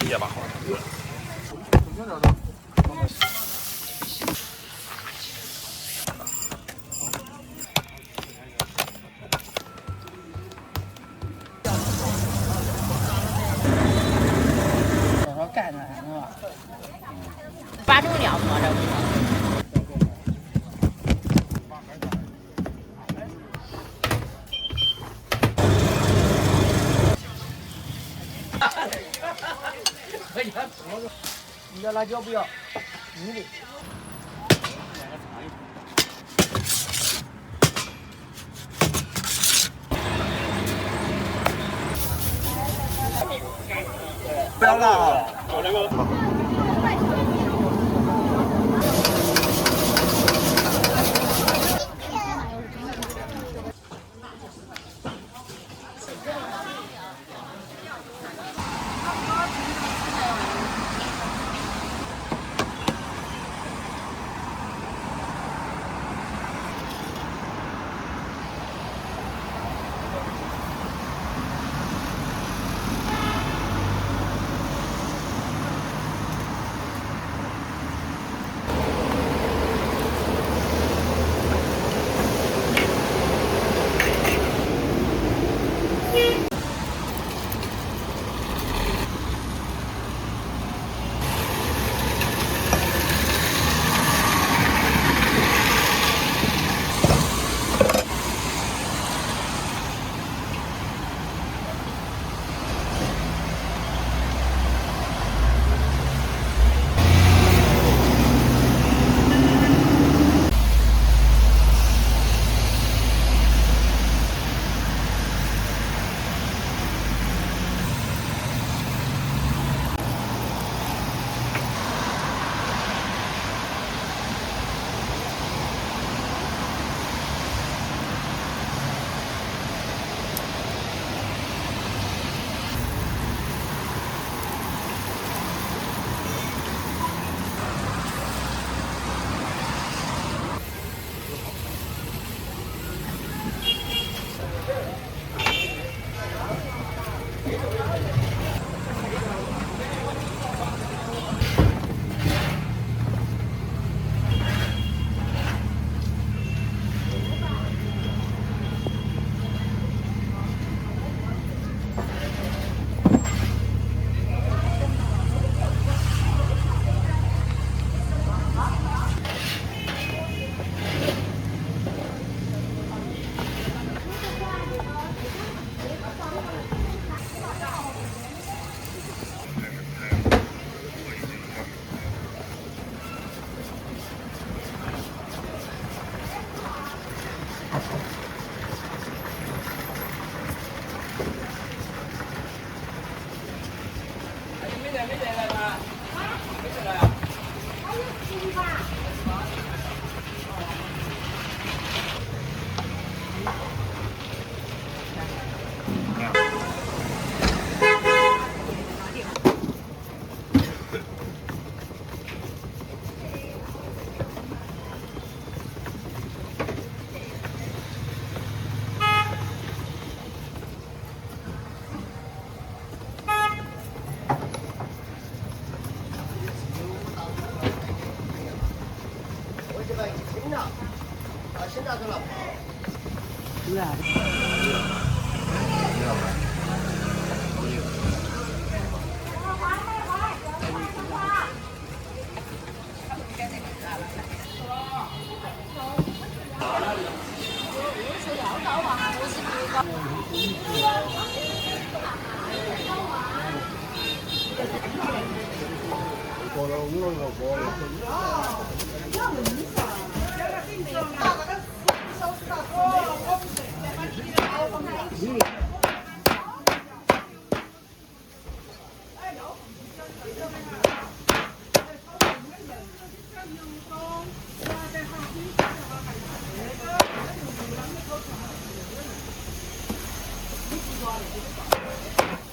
也吧好。我说干那什么？8种料嘛，这不是。 你的辣椒不要，你的。不要辣啊！我这个。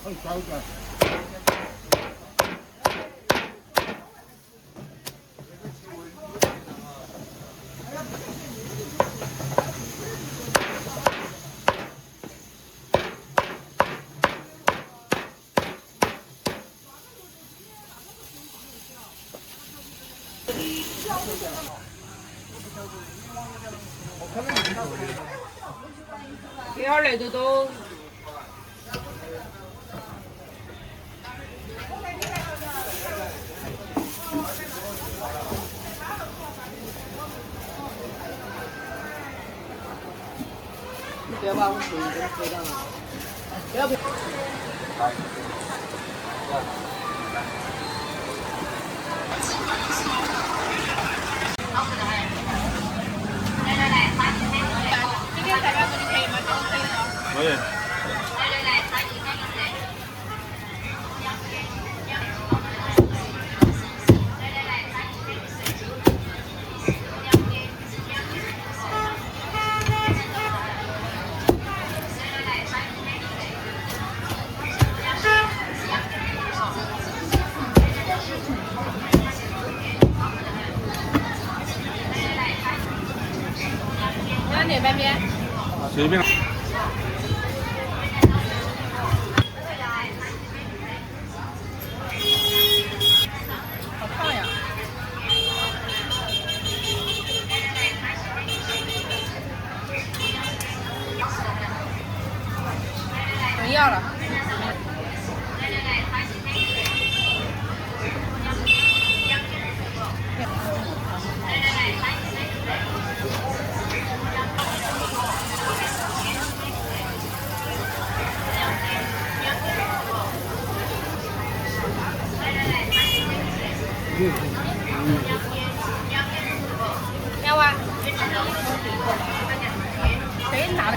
这会儿那都。你不要把我手机给它推到了，不要。今天代表这里可以吗？可以。哪半边？随便。好烫呀！不要了。要啊，可以拿的。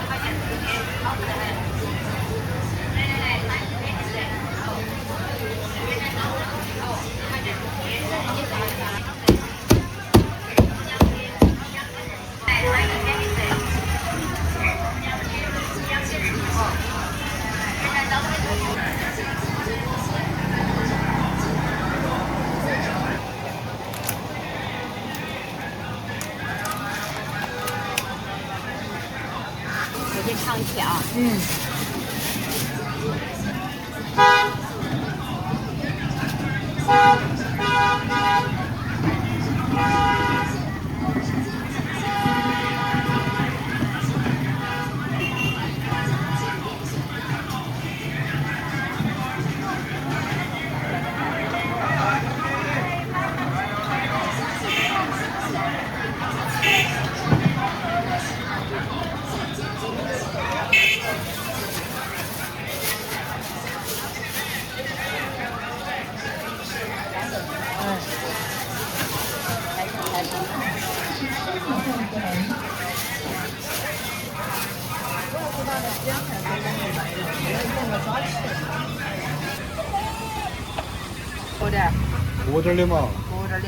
有点长条。薄点，薄点的嘛。薄点的，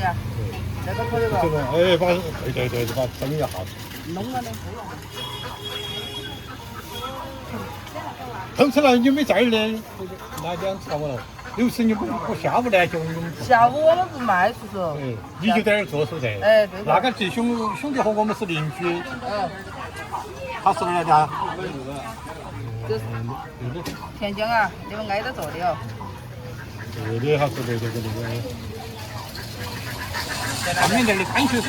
这个可以吧？这个哎，对，把蒸一下。弄了的。腾出来你没在呢，那两差不多。有时你不下午来就我们。下午我们不卖，叔叔。哎，你就在那儿做是不是？哎，对。那个弟兄弟和我们是邻居。他是哪来的？这是田江啊，你们挨着做的哦。对的，还是对这个。他们这里干水菜。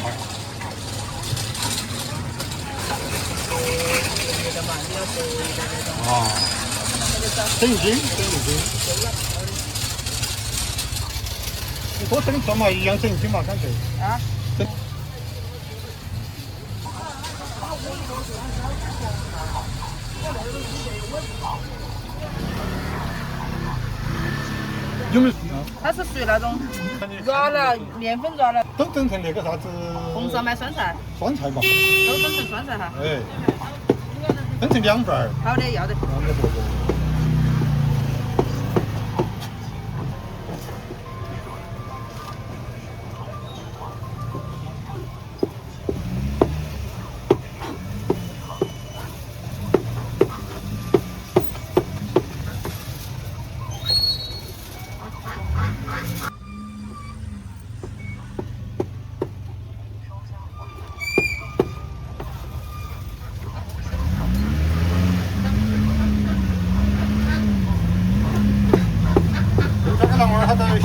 啊，整一斤。你多整做嘛，一样整一斤嘛，干脆。啊。有没有？它是属于那种软了，面粉软了。都整成那个啥子？红烧买酸菜。酸菜嘛。都整成酸菜哈。哎。整成2份儿。好的，要得。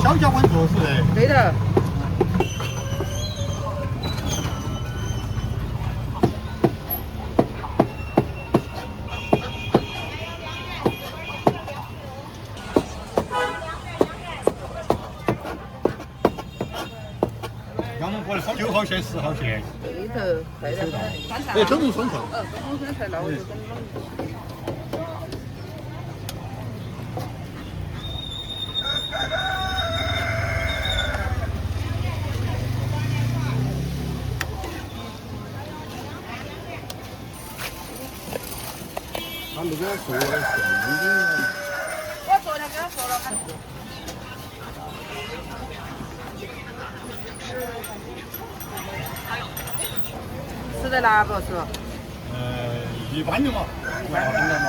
小脚稳坐是的。对的。我们过来9号线、10号线。对头，对的。哎，中路酸菜。中路酸菜那我就跟你们。他那个说的是我昨天跟他说了，吃得辣不是？一般的嘛，一般的嘛。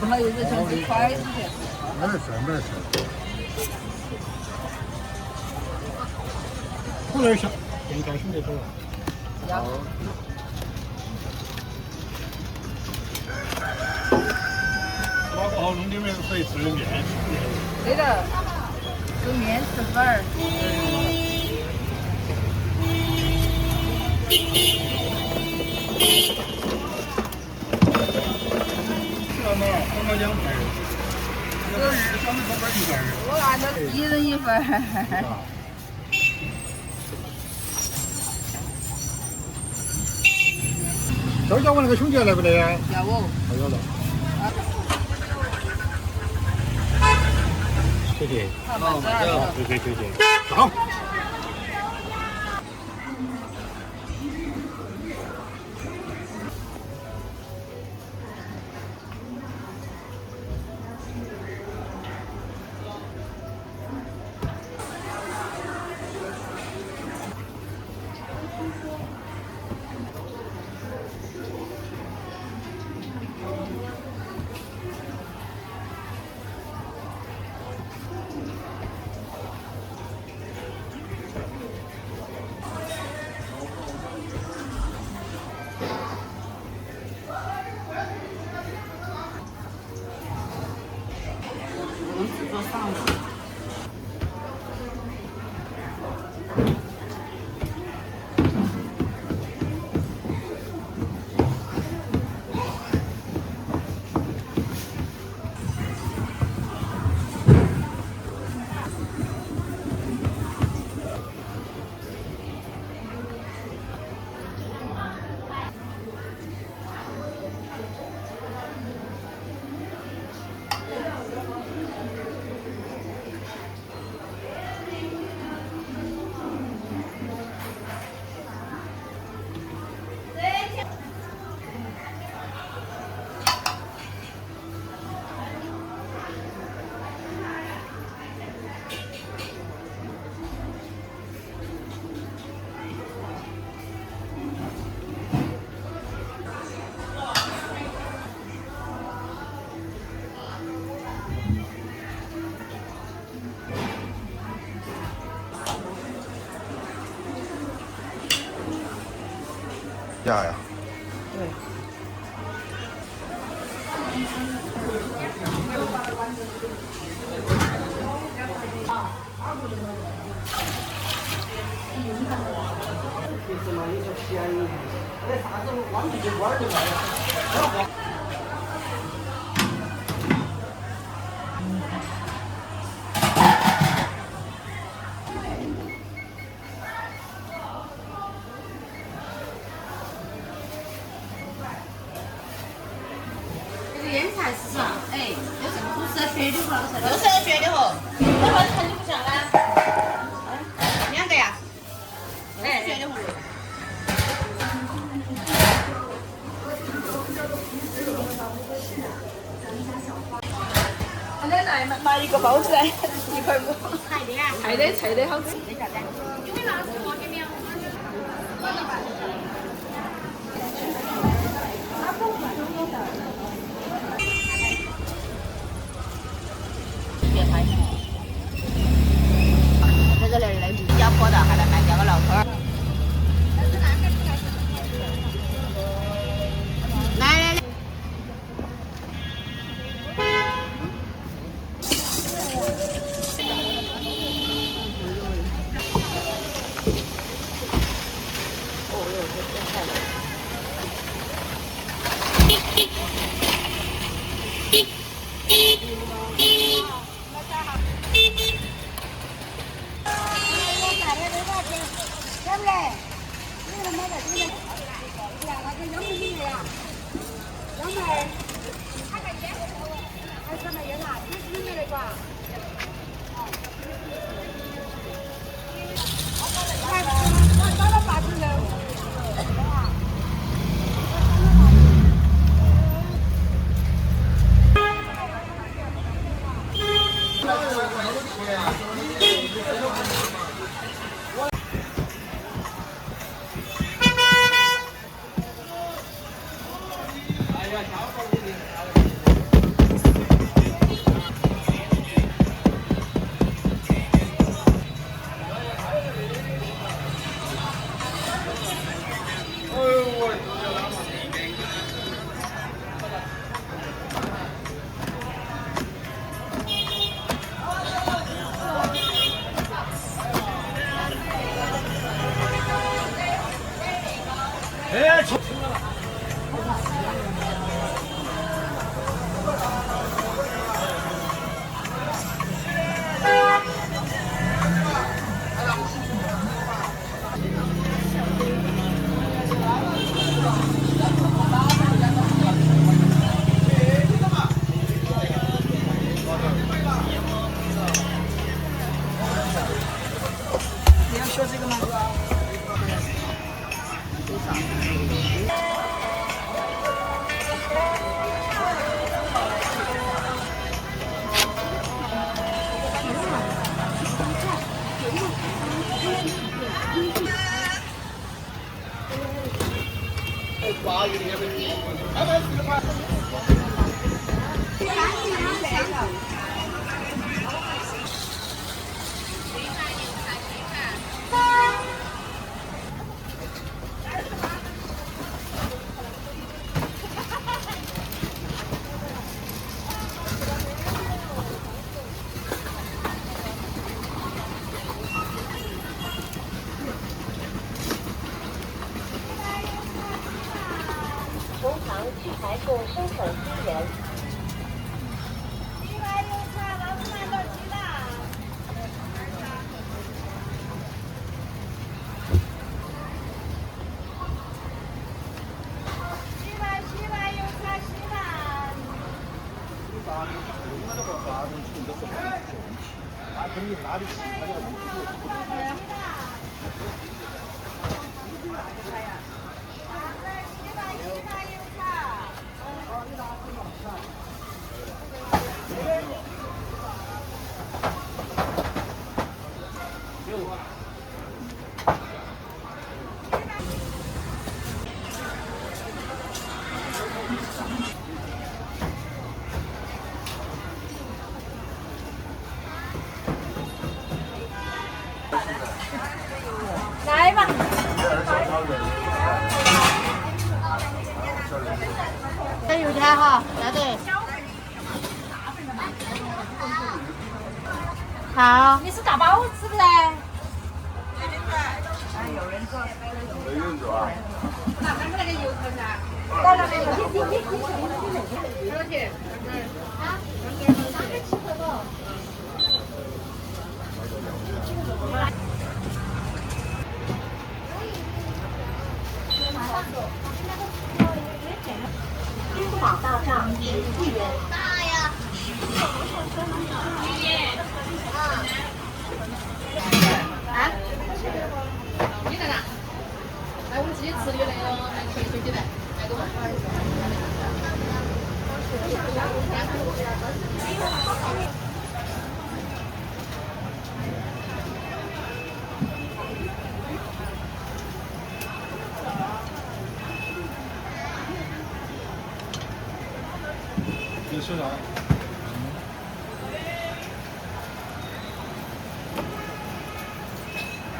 还有这像筷子的。没事没事。过来一下，给你看兄弟多。要。拿个好弄里面可以吃面。对的，吃面吃粉儿。我们2份，咱们多份1份。我按照1人1份。周家我那个兄弟来不来呀？要不？要了。谢谢。好，谢谢。好。呀。对。腌菜是吧？哎，不是血的话，都是血的吼。那会看就不像啊。2个呀？哎，血的红肉。奶奶买一个包子，1.5。菜的好吃。有没有拿什么给没有？这个人来比较坡的，还来卖掉了。从长去台购生产资源。来吧。这油菜哈，来对。好，你是大包是不是？有人做啊？那他们那个油菜噻？到那边去。多少钱？啊？3.7块多。支付宝到账14元。大呀！啊？你在哪？来，我们直接吃的那个甜水鸡蛋，来多。你吃啥？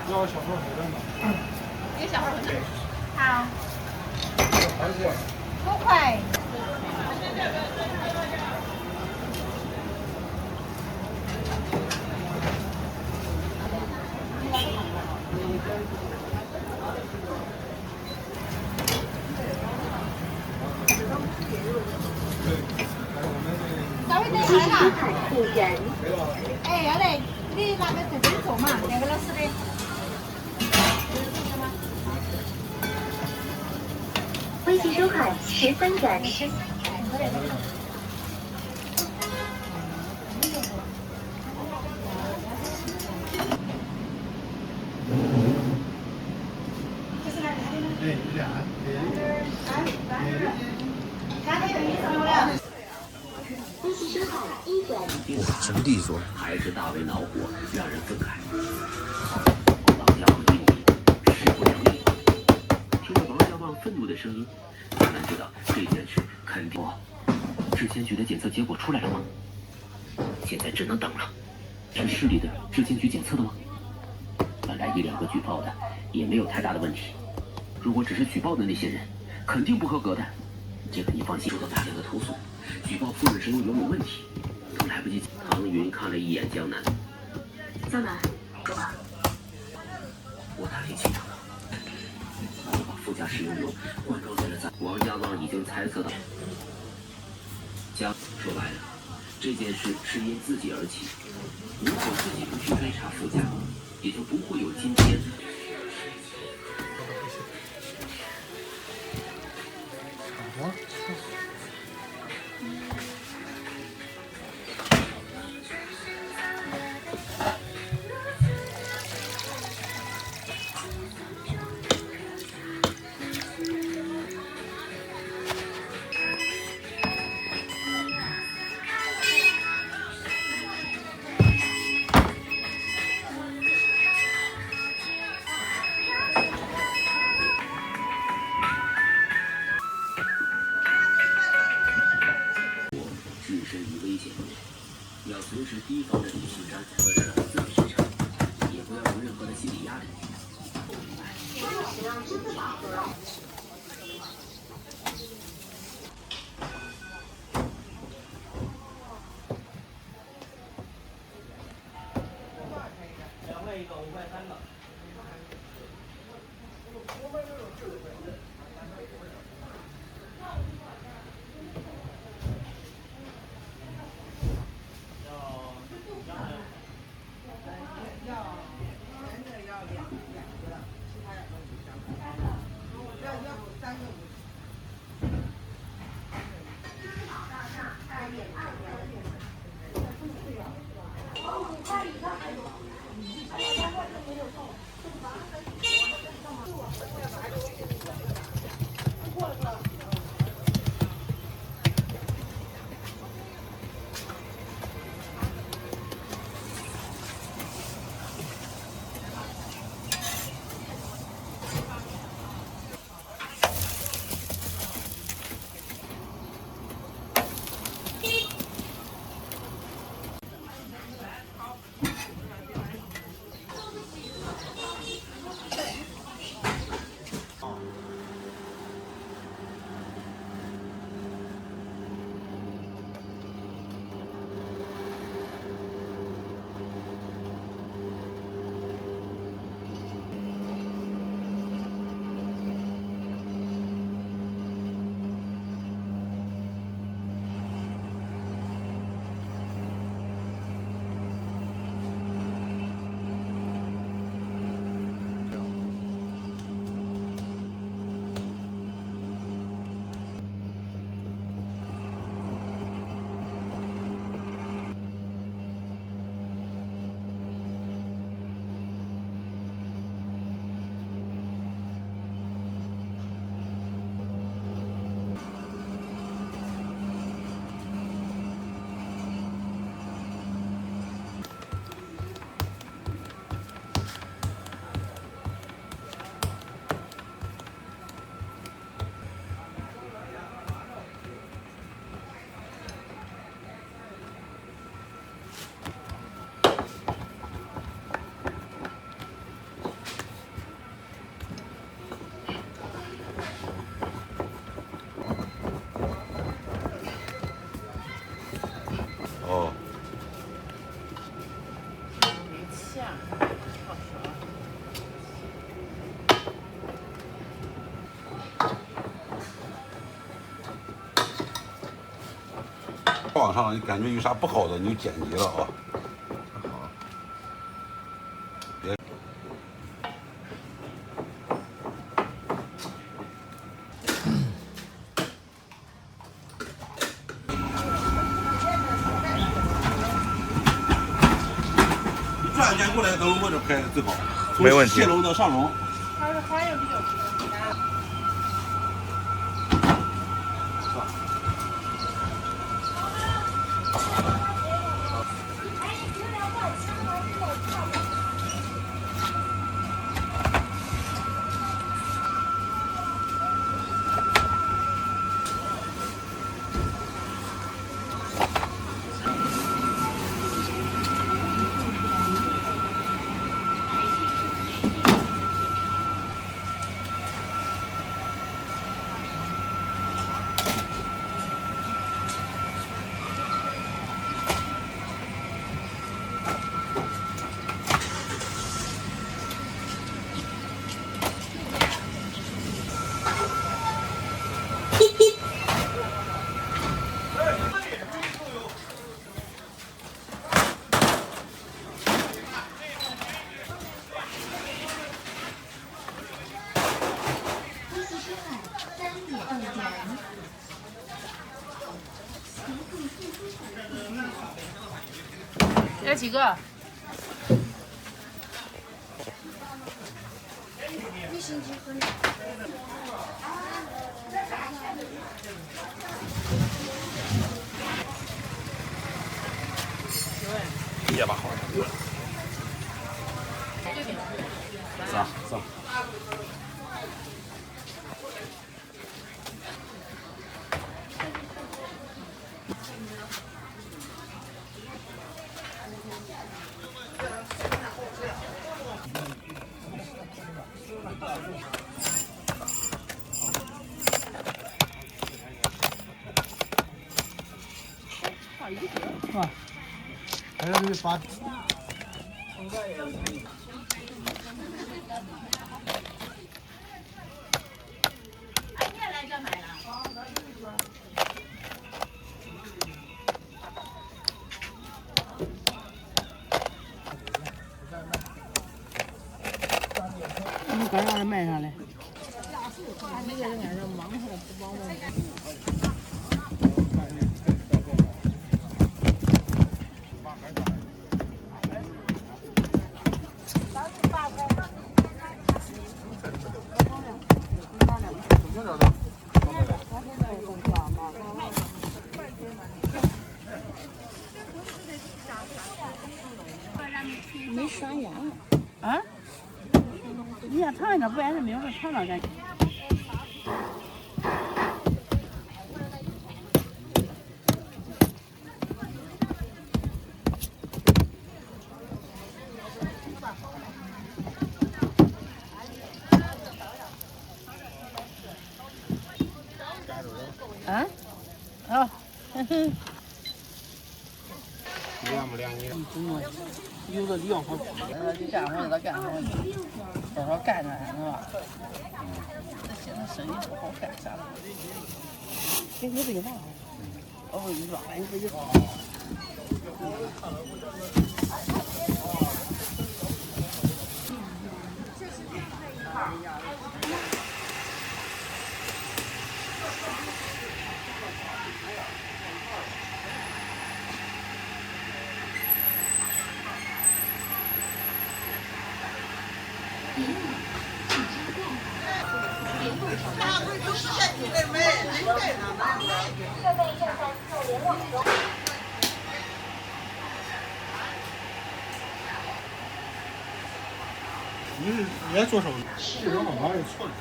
要小号回来吗？一个小号回来。好。还是5块。对，我们。西海故人。哎，要来，你那个随便做嘛，两个老师的。微信收看13转。微信收看1转。哇，真利索。还是大为恼火，让人愤慨。王家旺英明，势不两立。听着王家旺愤怒的声音，我们知道这件事肯定。质监局的检测结果出来了吗？现在只能等了。是市里的质监局检测的吗？本来1-2个举报的也没有太大的问题。如果只是举报的那些人，肯定不合格的。这个你放心，收到大量的投诉，举报夫人身有问题，都来不及。唐云看了一眼江南，江南，说吧。我大体清楚了。我把副驾驶用油灌装在了王家旺已经猜测到。说白了，这件事是因自己而起。如果自己不去追查副驾，也就不会有今天。置身于危险，要随时提防着李杏山和人自己身上，也不要有任何的心理压力。2块1个，5块3个。5块1个。上你感觉有啥不好的，你就剪辑了啊。好。别。你转一圈过来，等我这拍最好。没问题。从7楼到上楼。它是花样比较多。要几个？也把好。走。还有那个发。你刚让人卖上来。那个人家是忙活的，不帮我们。没刷牙啊？你要烫一点，不然是没有这烫了干。啊？好。凉不凉你？有的凉好，你干活得干活，好好干干是吧？这现在生意不好干啥了？给你喂饭。哦，你说，哎，你这。你在做什么？这种方法是错的。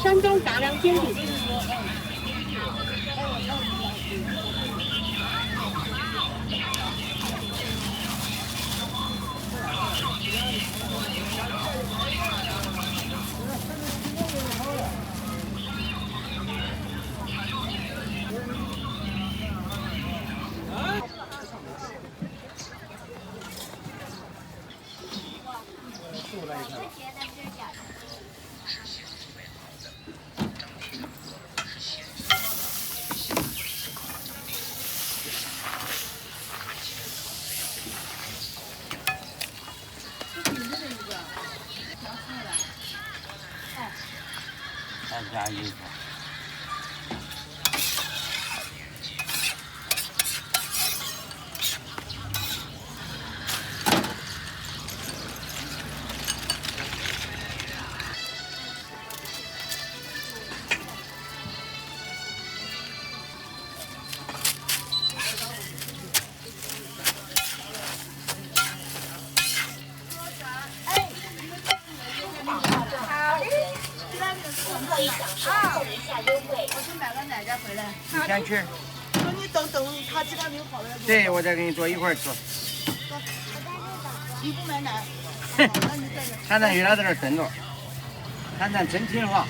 山东杂粮煎饼。再加一个。你先吃。说你等他几点钟好了。对，我再给你做一块儿吃。你不买奶？看咱原来在这等着，看咱真听话。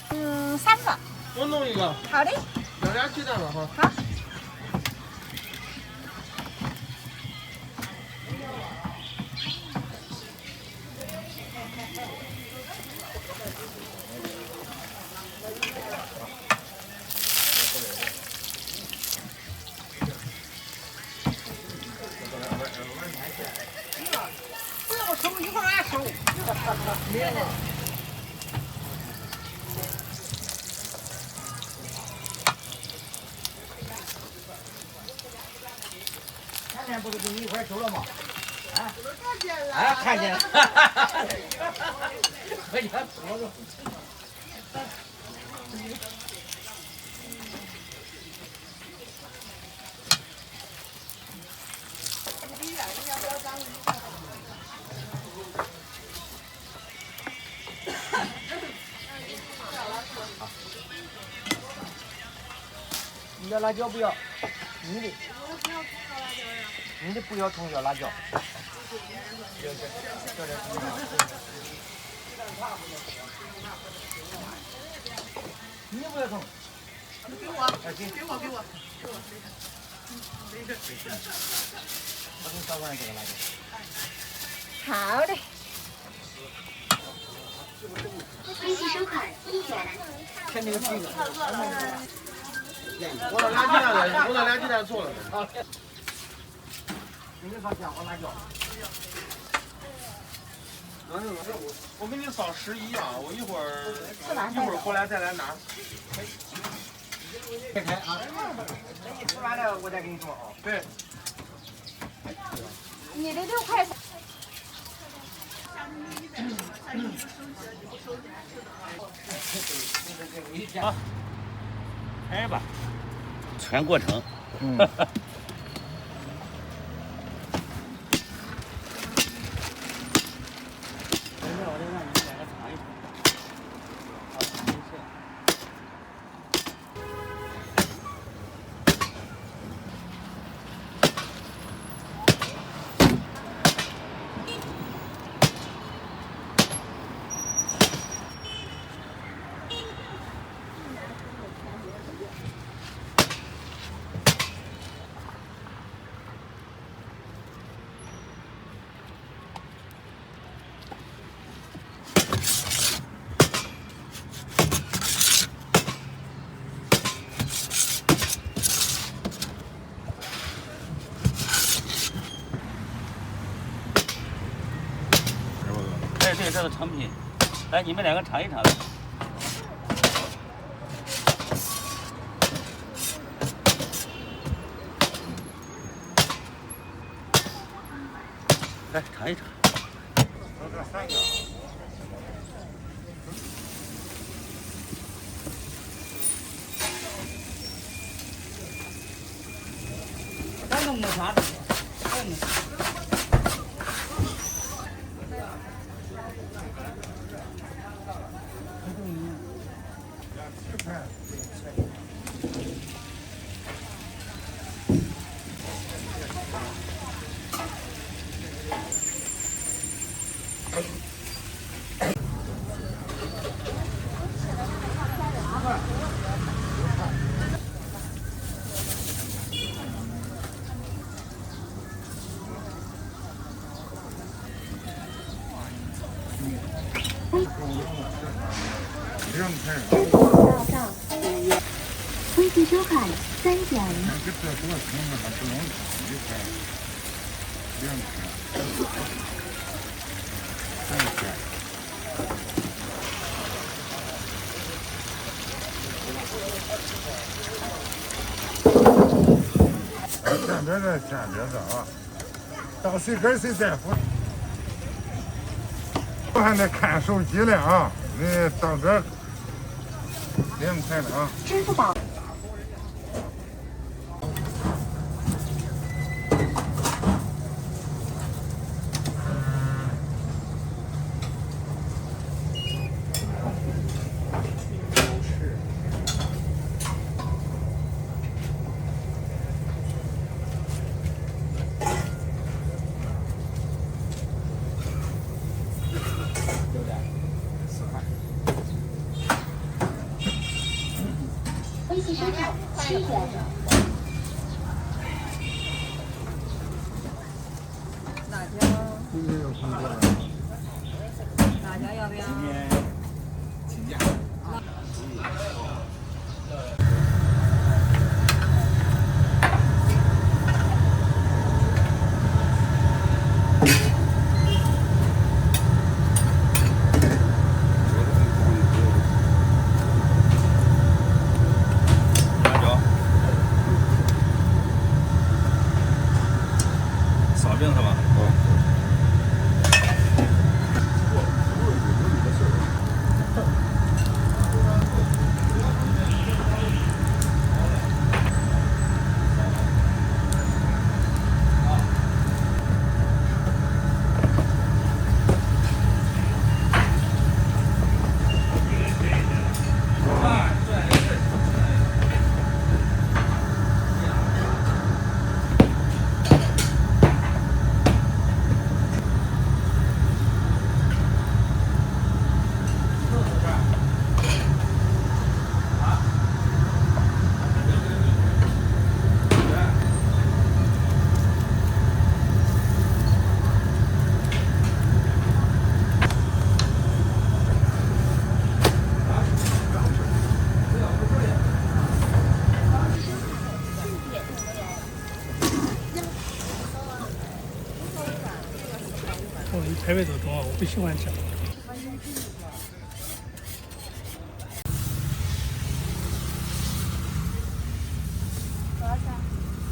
3个。我弄一个。好的。要俩鸡蛋吧哈。好。不要收，一会儿俺收。前天不是给你一块收了吗？啊？看见了。啊，看见了。我家说了。你的辣椒不要，你的。你的不要葱，要辣椒。你的不要葱。给我。给我。我给你少放点这个辣椒。好的。微信收款1元。看这个鸡子。我那俩鸡蛋做了。你们放姜黄辣椒。我给你扫11啊，我一会儿回来再来拿。开开啊！等你吃完了，我再给你说啊。对。你的6块。好，开始吧。全过程。对，这是成品。来，你们两个尝一尝来。来尝一尝。我这3个。都没啥的。微信收款3元。前边的啊，到谁跟谁在乎？我还得看手机呢啊！你到这领钱了啊！支付宝。微信收款7元。辣椒。辣椒要不要？请假。烧饼是吧？排位都多，我不喜欢吃。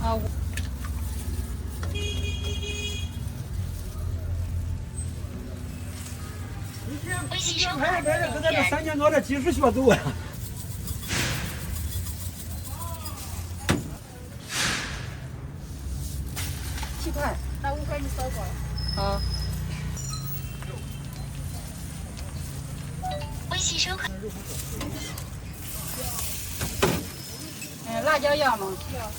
啊。微信收排款着排着，跟咱这3000多的技术学走啊。7块，那5块你扫过了。啊。微信收款。辣椒要吗？要。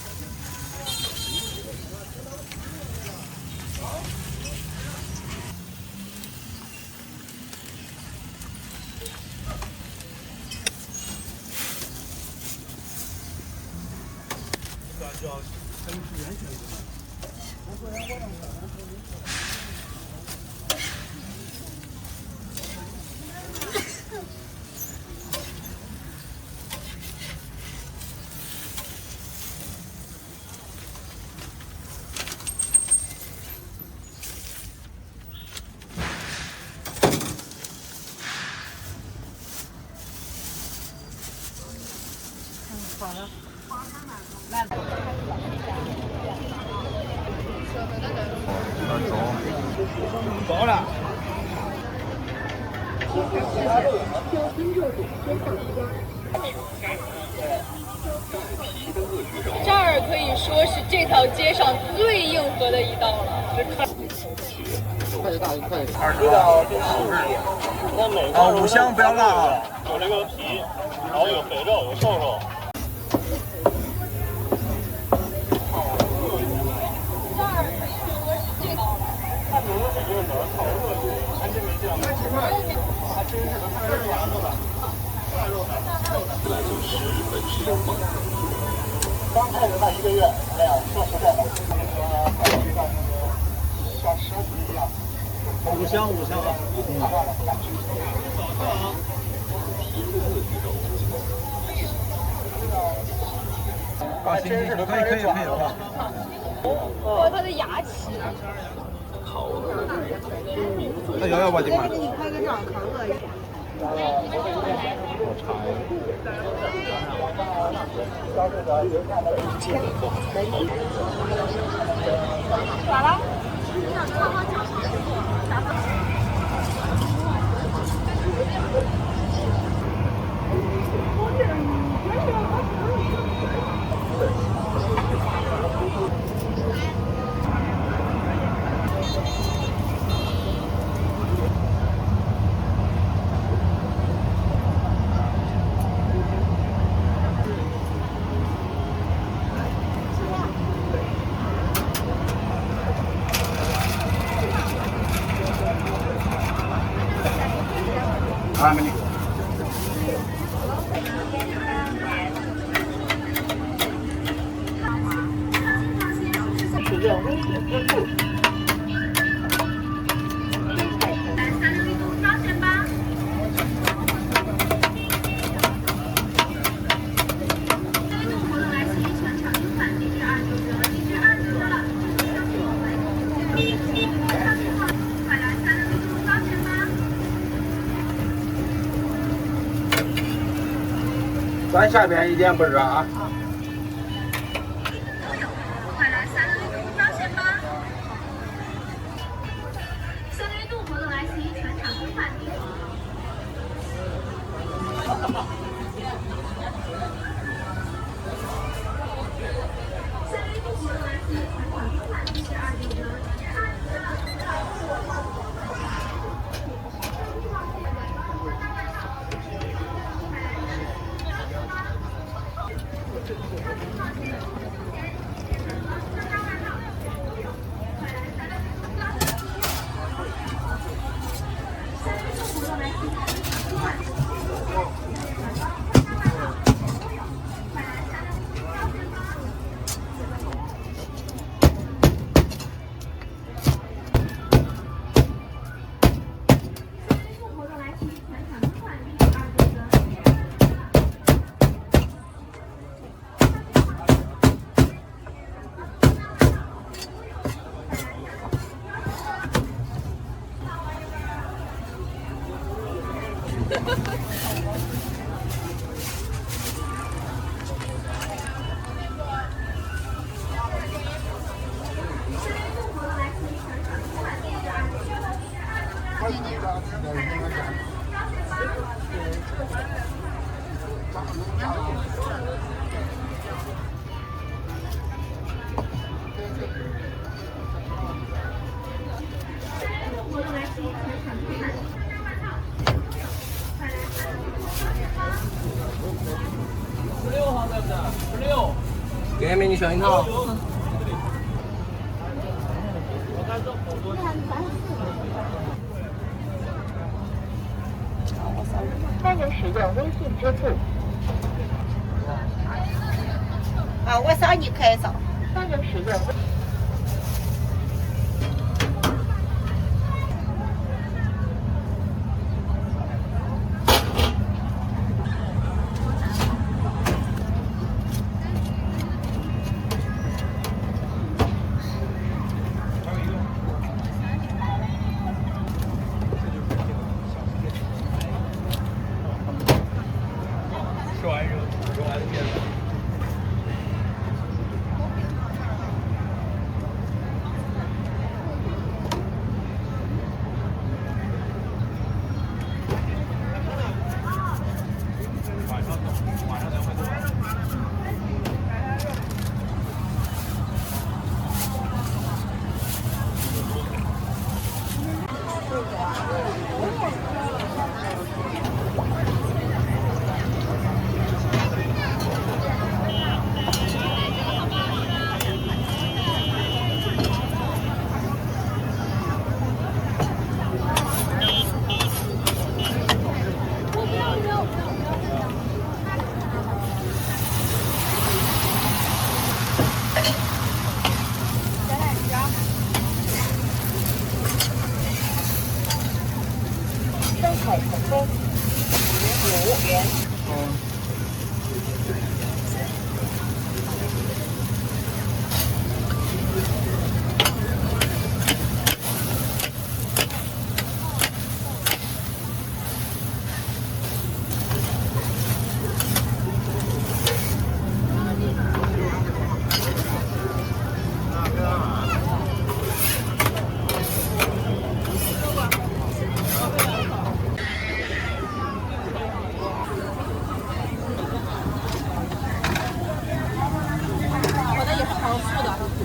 叫城市原选择。好了。高了。就分肉点先到家。这儿可以说是这条街上最硬核的一道了。快点大，快点。啊，五香不要辣啊。有这个皮，然后有肥肉，有瘦肉。刚开始那1个月，哎呀，说实在的，像蛇皮一样。五香啊。啊，行，可以了。哇，它的牙齿。那摇吧，今晚。你拍个照，烤饿一点。咋了？啊，美女。使用微信支付。咱下边一点不热啊。快来360度招钱吧！360度活动来袭，全场公款订房。360度活动来袭，全场公款72.9折。给美女选一套。欢迎使用微信支付。啊，我上你开上。欢迎使用。吃完肉，吃完面。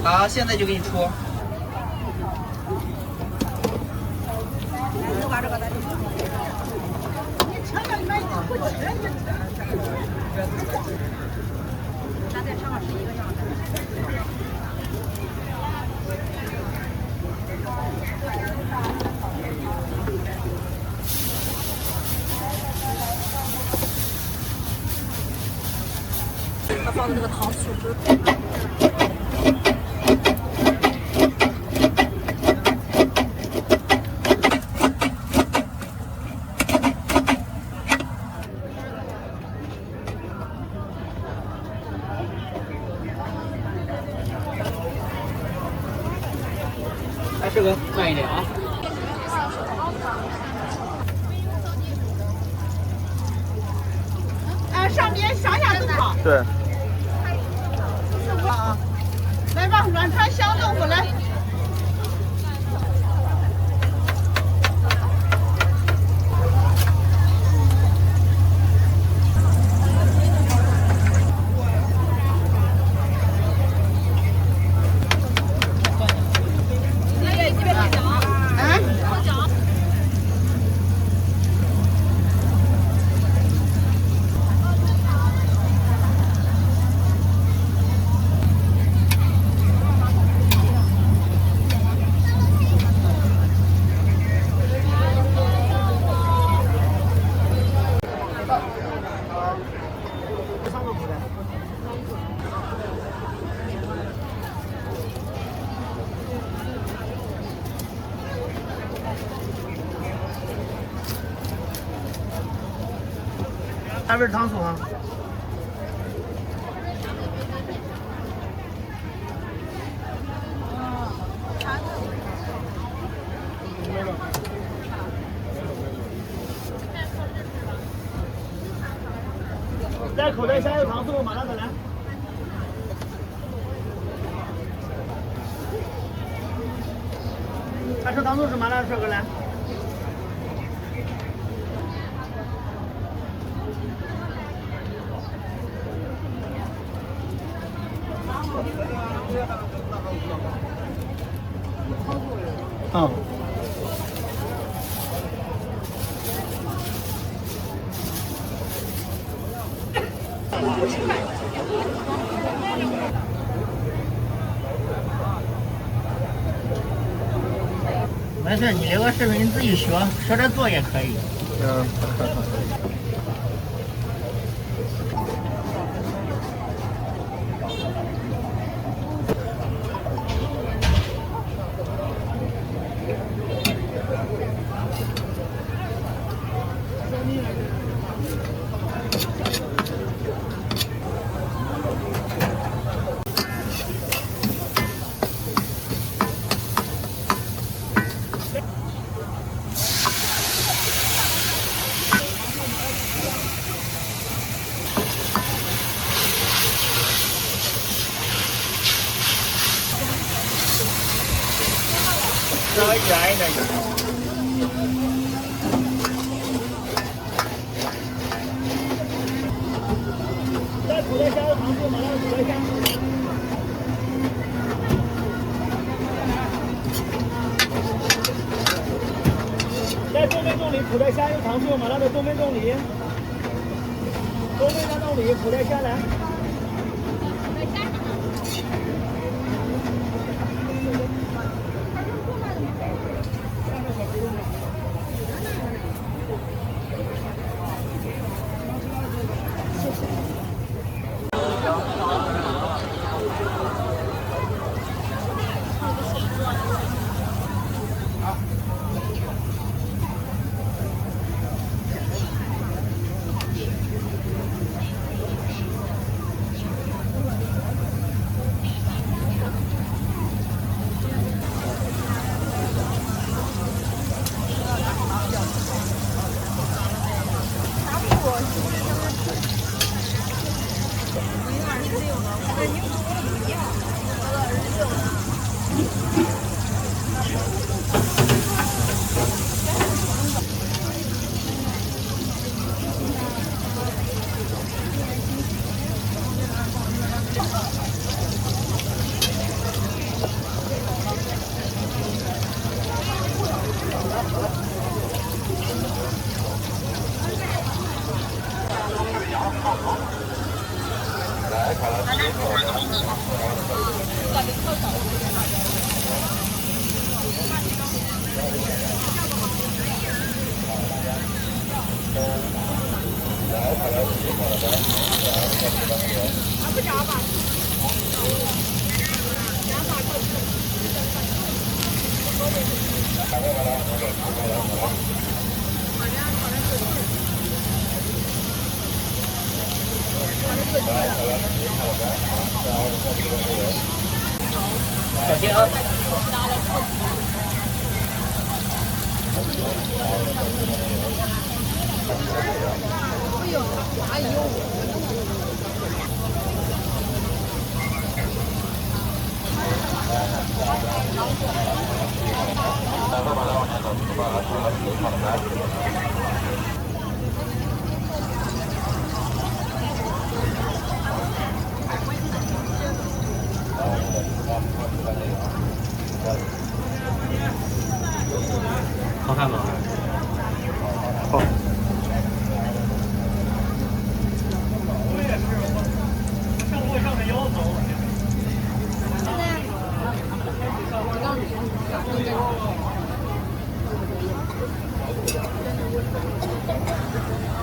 好，现在就给你出。他放的那个糖醋汁。来，这个慢一点啊。上边上下都好。对。啊，来吧，软川香豆腐来。还不是糖醋啊？来，口袋下有糖醋，马上再来。还吃糖醋是麻辣，吃个来。嗯。没事，你留个视频，你自己学着做也可以。嗯。稍微卷一点就好。在口袋下有糖醋，马上口袋下。在东边种梨，口袋虾有糖醋麻辣的东边种梨，东边那种梨，口袋虾来。小心啊！好看吗？好。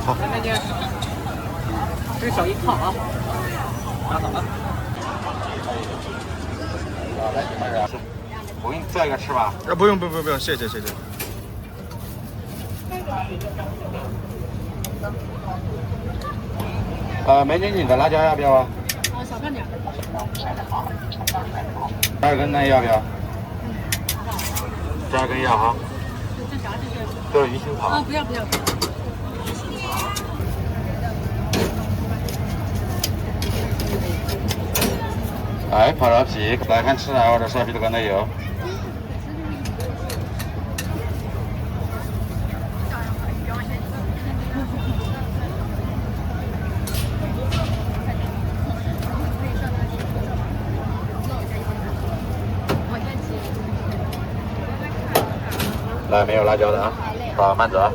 好，来美女，这是小一套啊，拿走了。来，你慢点，我给你做一个吃吧。不用，不用，谢谢。美女，你的辣椒要不要啊？少看点。12根呢要不要？12根要哈。这啥？这是？都是鱼腥草。不要。哎，烤肉皮，来看吃啥或者烧皮都跟那有。来，没有辣椒的啊，好，慢走。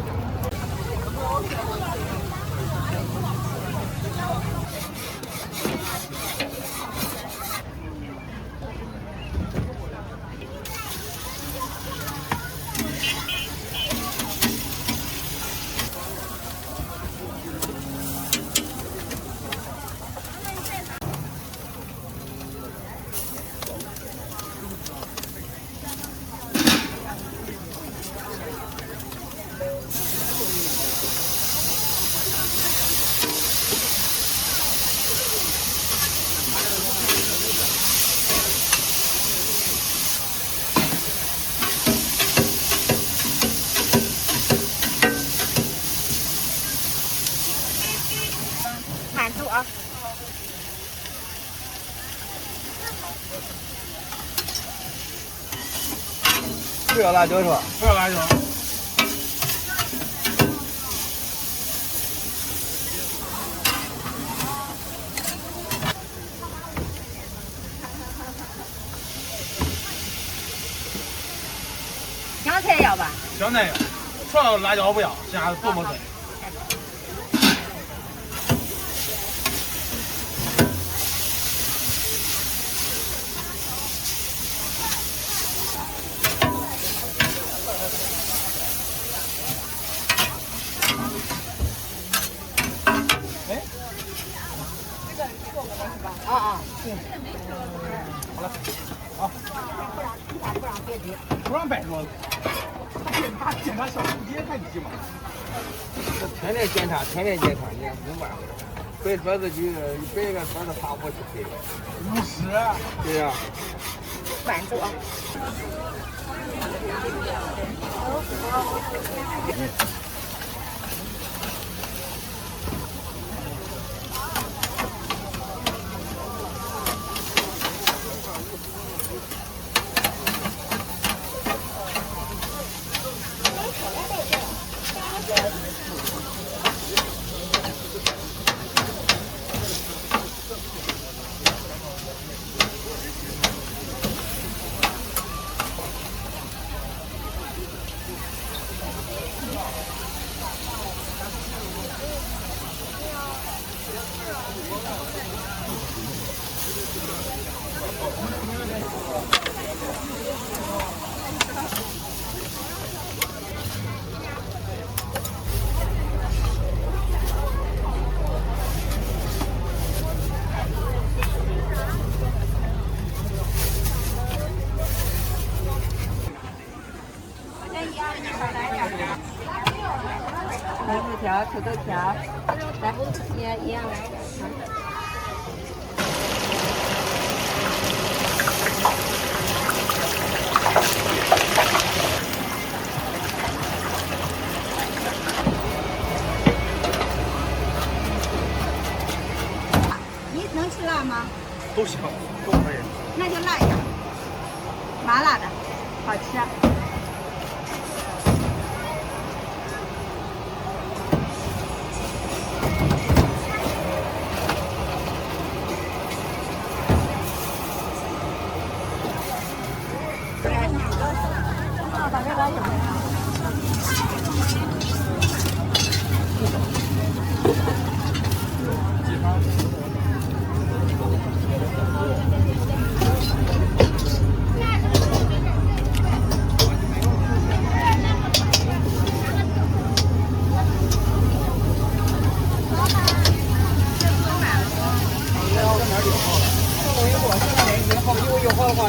满足啊！不要辣椒是吧？不要辣椒。香菜要吧？香菜要。除了辣椒不要，其他都没给。不让摆桌子，检查小腹肌太急嘛。天天检查，天天检查，你看没办法。摆桌子就摆一个桌子花不起赔的。50。对呀。慢走啊。条、土豆条，来，也一样来。你能吃辣吗？都行，都可以。那就辣一点，麻辣的，好吃。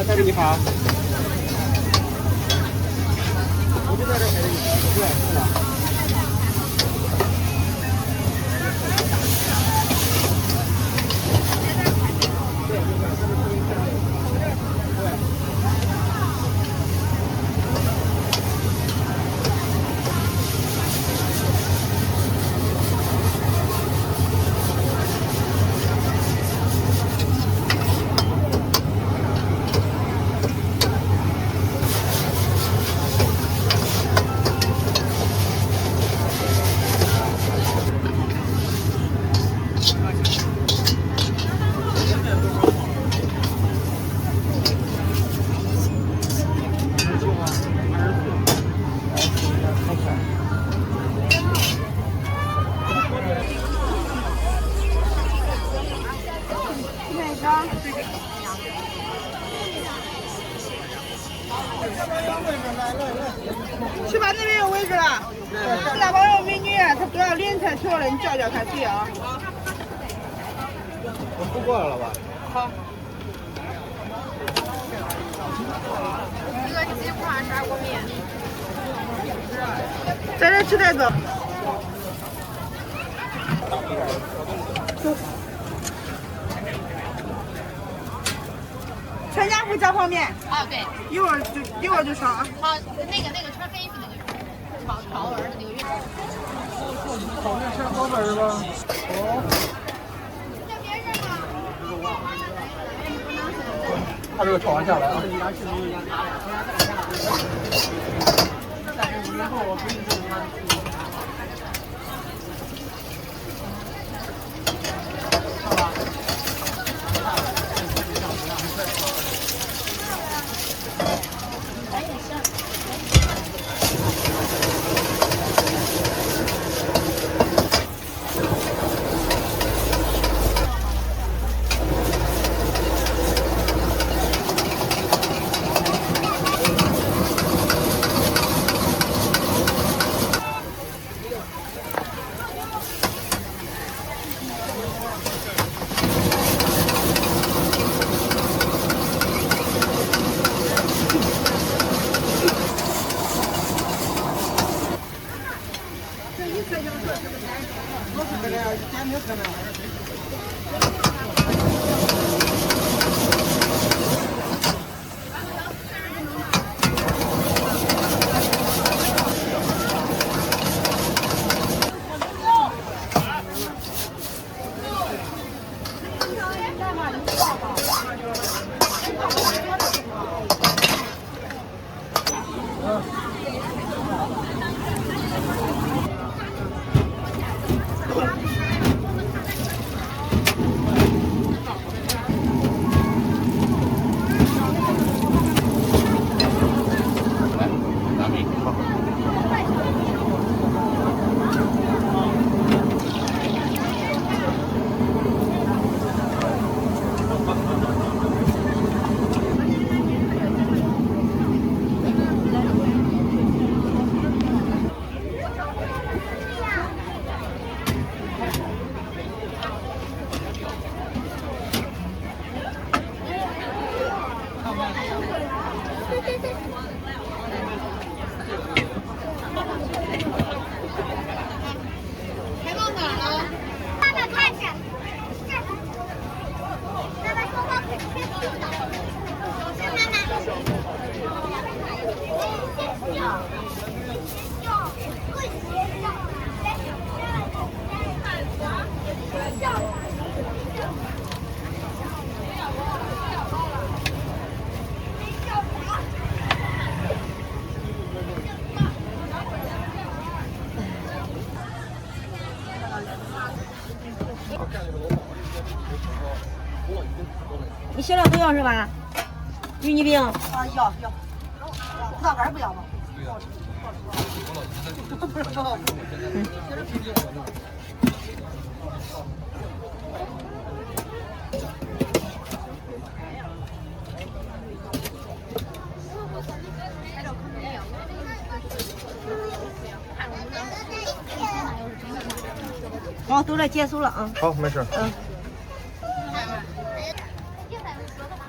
再给你发。我就在这儿拍的你，对，是吧？去吧，那边有位置了。大帮有美女，她都要连菜条了，你叫叫看谁啊？我付过了吧？好。一个鸡块砂锅面。在这吃带走。全家福加泡面。啊，对。一会儿就上啊。好，那个穿黑衣服那个炒鹅的那个月。泡面吃高本是吧？他这个炒完下来啊。你小料不要是吧？鱼泥饼。啊，要，葡萄干不要吗？好，都来结束了啊。好，没事。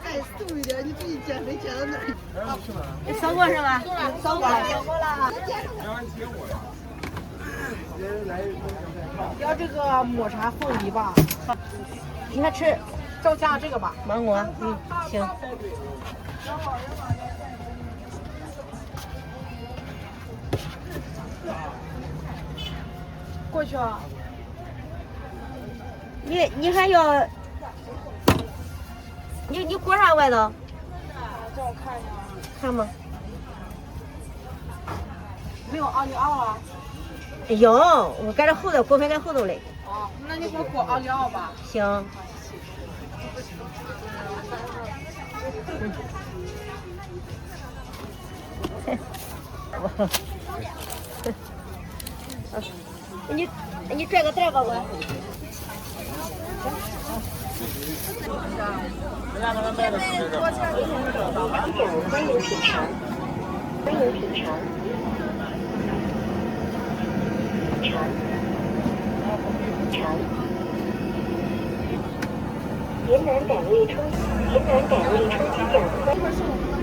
再瘦一点，你自己减肥减到哪儿？烧过是吧？烧过了。要这个抹茶凤梨吧？你还吃照加这个吧？芒果？嗯，行。过去啊。你还要？你裹啥外头？让我看一下。看吗？没有奥利奥啊？有，我搁这后头裹在后头嘞。哦，那你给我裹奥利奥吧。行。你拽个袋吧我。欢迎品尝，欢迎品尝。云南傣味冲击奖，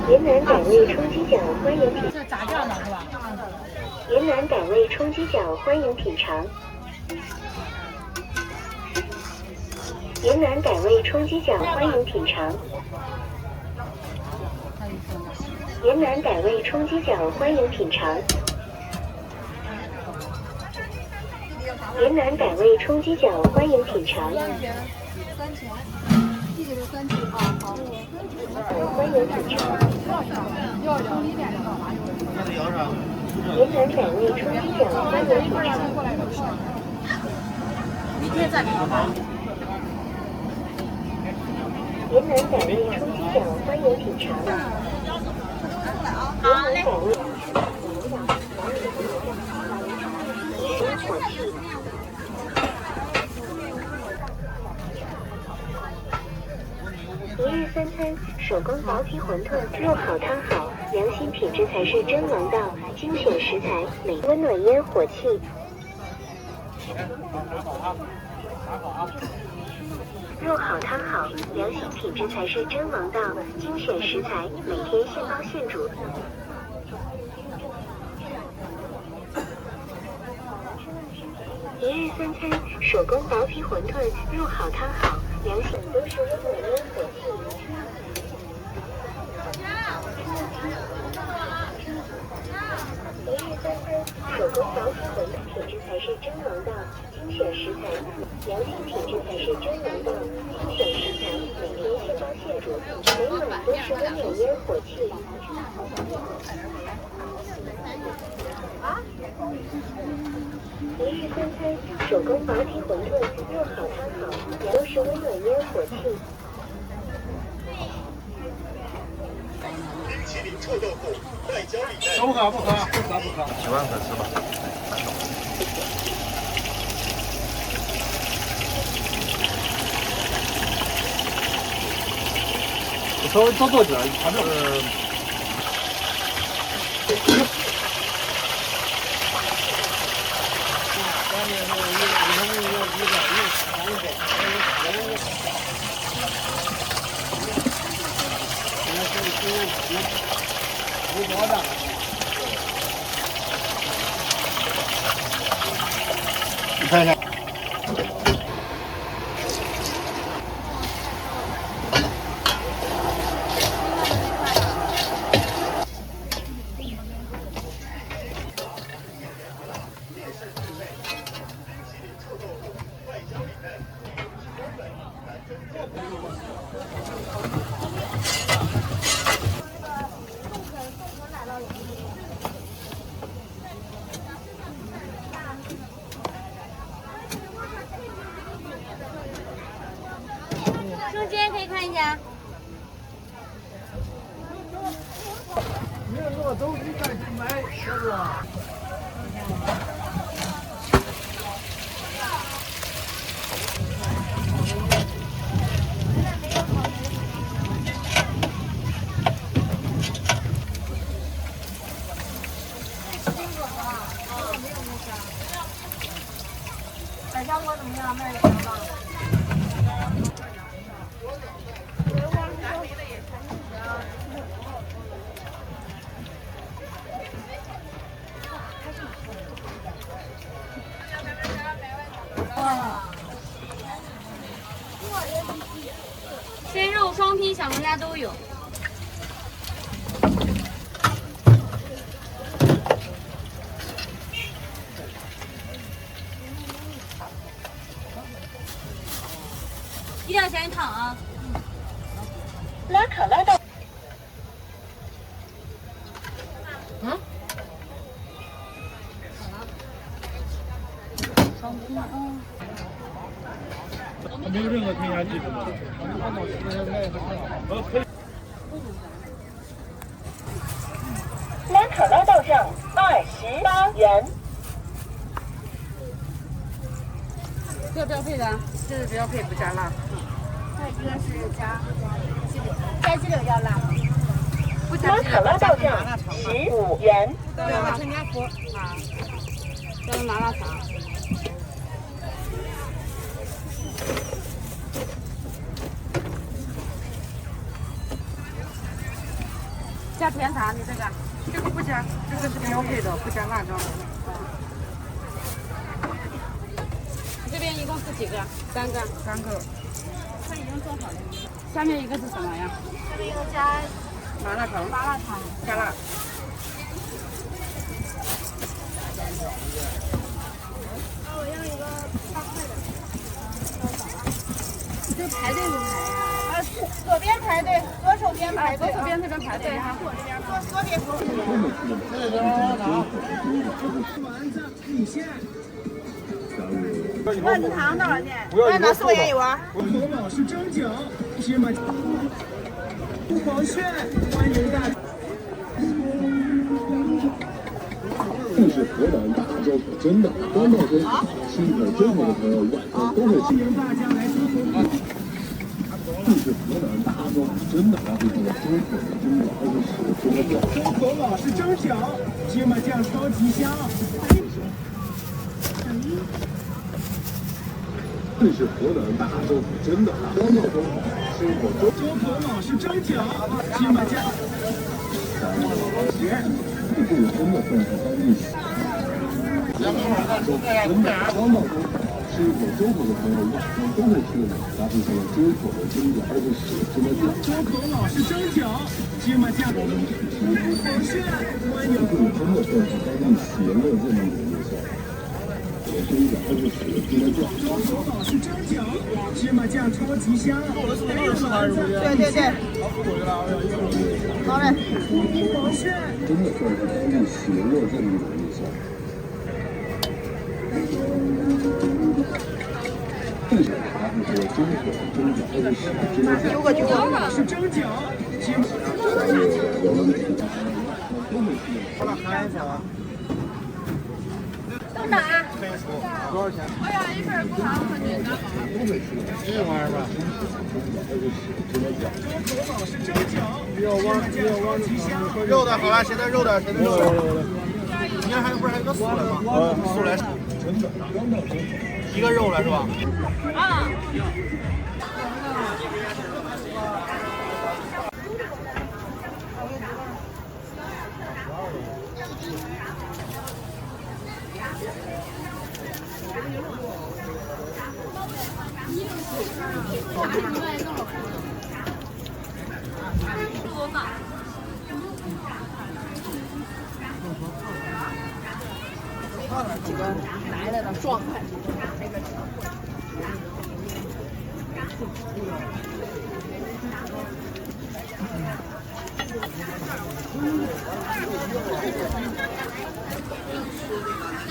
云南傣味冲击奖欢迎品。这炸酱的是吧？云南傣味冲击奖欢迎品尝。云南傣味冲击奖欢迎品尝。云南傣味冲击奖欢迎品尝。云南傣味冲击奖欢迎品尝。3钱，这个是3斤啊，好。欢迎品尝。要冲击点的干嘛？云南傣味冲击奖欢迎品尝。明天再给我吧。云南傣味冲击奖欢迎品尝。好嘞。一日三餐，手工薄皮馄饨，肉好汤好，良心品质才是真王道，精选食材，美温暖烟火气。肉好汤好，良心品质才是真王道，精选食材，每天现包现煮。一日三餐，手工薄皮馄饨，入好汤好，良心都是温暖烟火气。一日三餐，手工薄皮馄饨，品质才是真王道，精选食材，良心品质才是真王道，精选食材，每天现包现煮，每晚都是温暖烟火气。一日三餐，手工薄皮馄饨，入好汤好，也都是温暖烟火气。冰淇淋臭豆腐，外焦里嫩。不喝不喝，10万粉丝吧。我稍微多做点，反正。你看一下。中间可以看一下。你这个都你赶紧买，是不是？百香果怎么样？卖的香吗？鲜肉双拼小龙虾都有。一定要咸鱼烫啊！拉烤拉到。嗯？没有任何添加剂是吗？拉烤拉到酱28元。这个标配的，这是标配，不加辣。这个是加鸡柳要辣。拉烤拉到酱15元。都有了，陈家福啊，这是麻辣肠。加甜茶，你这个不加，这个是标配的，不加辣椒。这边一共是几个？3个。3个。它已经做好了。下面一个是什么呀？下面一个加麻辣肠。麻辣肠，加辣。我要一个大块的。这排队怎么排呀？左边排队，左手边排队。左手边这边排队哈。左边排队。万字糖多少钱？我拿4块钱一碗。头脑是蒸饺，芝麻不保炫，欢迎大家。这是河南大周口，真的干到中，心口真好的朋友晚上都会欢迎大家来收口。这是河南大周口，真的非常的丰富，真的而且是真的料。周口老式蒸饺，芝麻酱超级香。这是河南大周口，真的干到中，心口周口老式蒸饺，芝麻酱。这个真的算是当地。洲真的相当丰富，吃过周口的朋友晚上都会去的，搭配上了周口的经典20食芝麻酱。周口老式蒸饺，芝麻酱，好炫！欢迎。真的算是当地企业乐这么一个夜宵。蒸饺20食芝麻酱。周口老式蒸饺，芝麻酱超级香。对对对。好嘞。好炫！真的算是当地企业乐这么一个夜宵。这是搭配上了周口蒸饺20食芝麻酱。9个老式蒸饺，到哪？多少钱？哎呀，一份不好，很简单。这玩意儿吧。肉的好了，谁的肉的？谁的肉的？你看还不是还有个素的吗？素来一个肉了是吧？啊。这个来了的状态。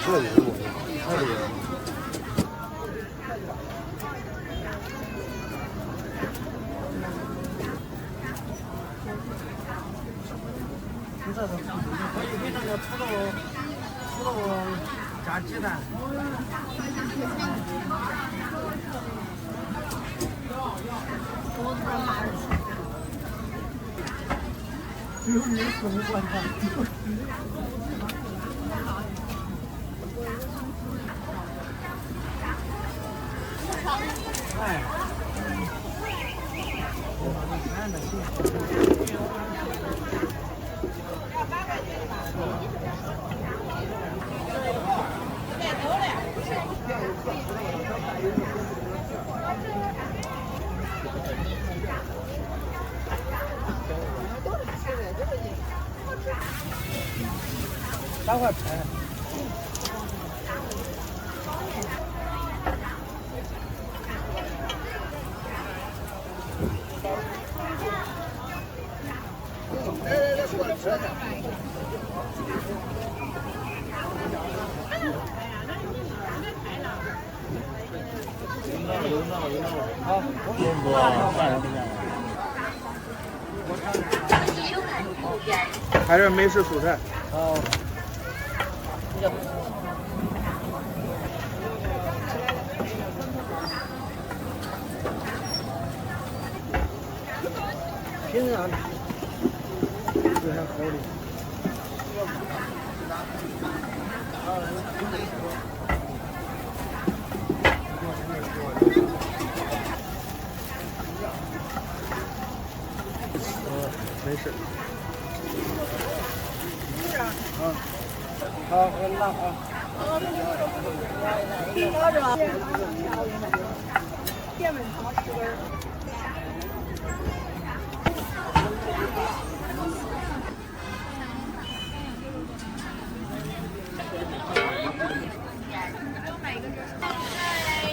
这里我这里。可以配上个土豆加鸡蛋。只有你可能管他。哎。3块钱。好，还是美式蔬菜。哦。平常这还好的。没事。好，我拿啊。拿着吧。淀粉肠10根。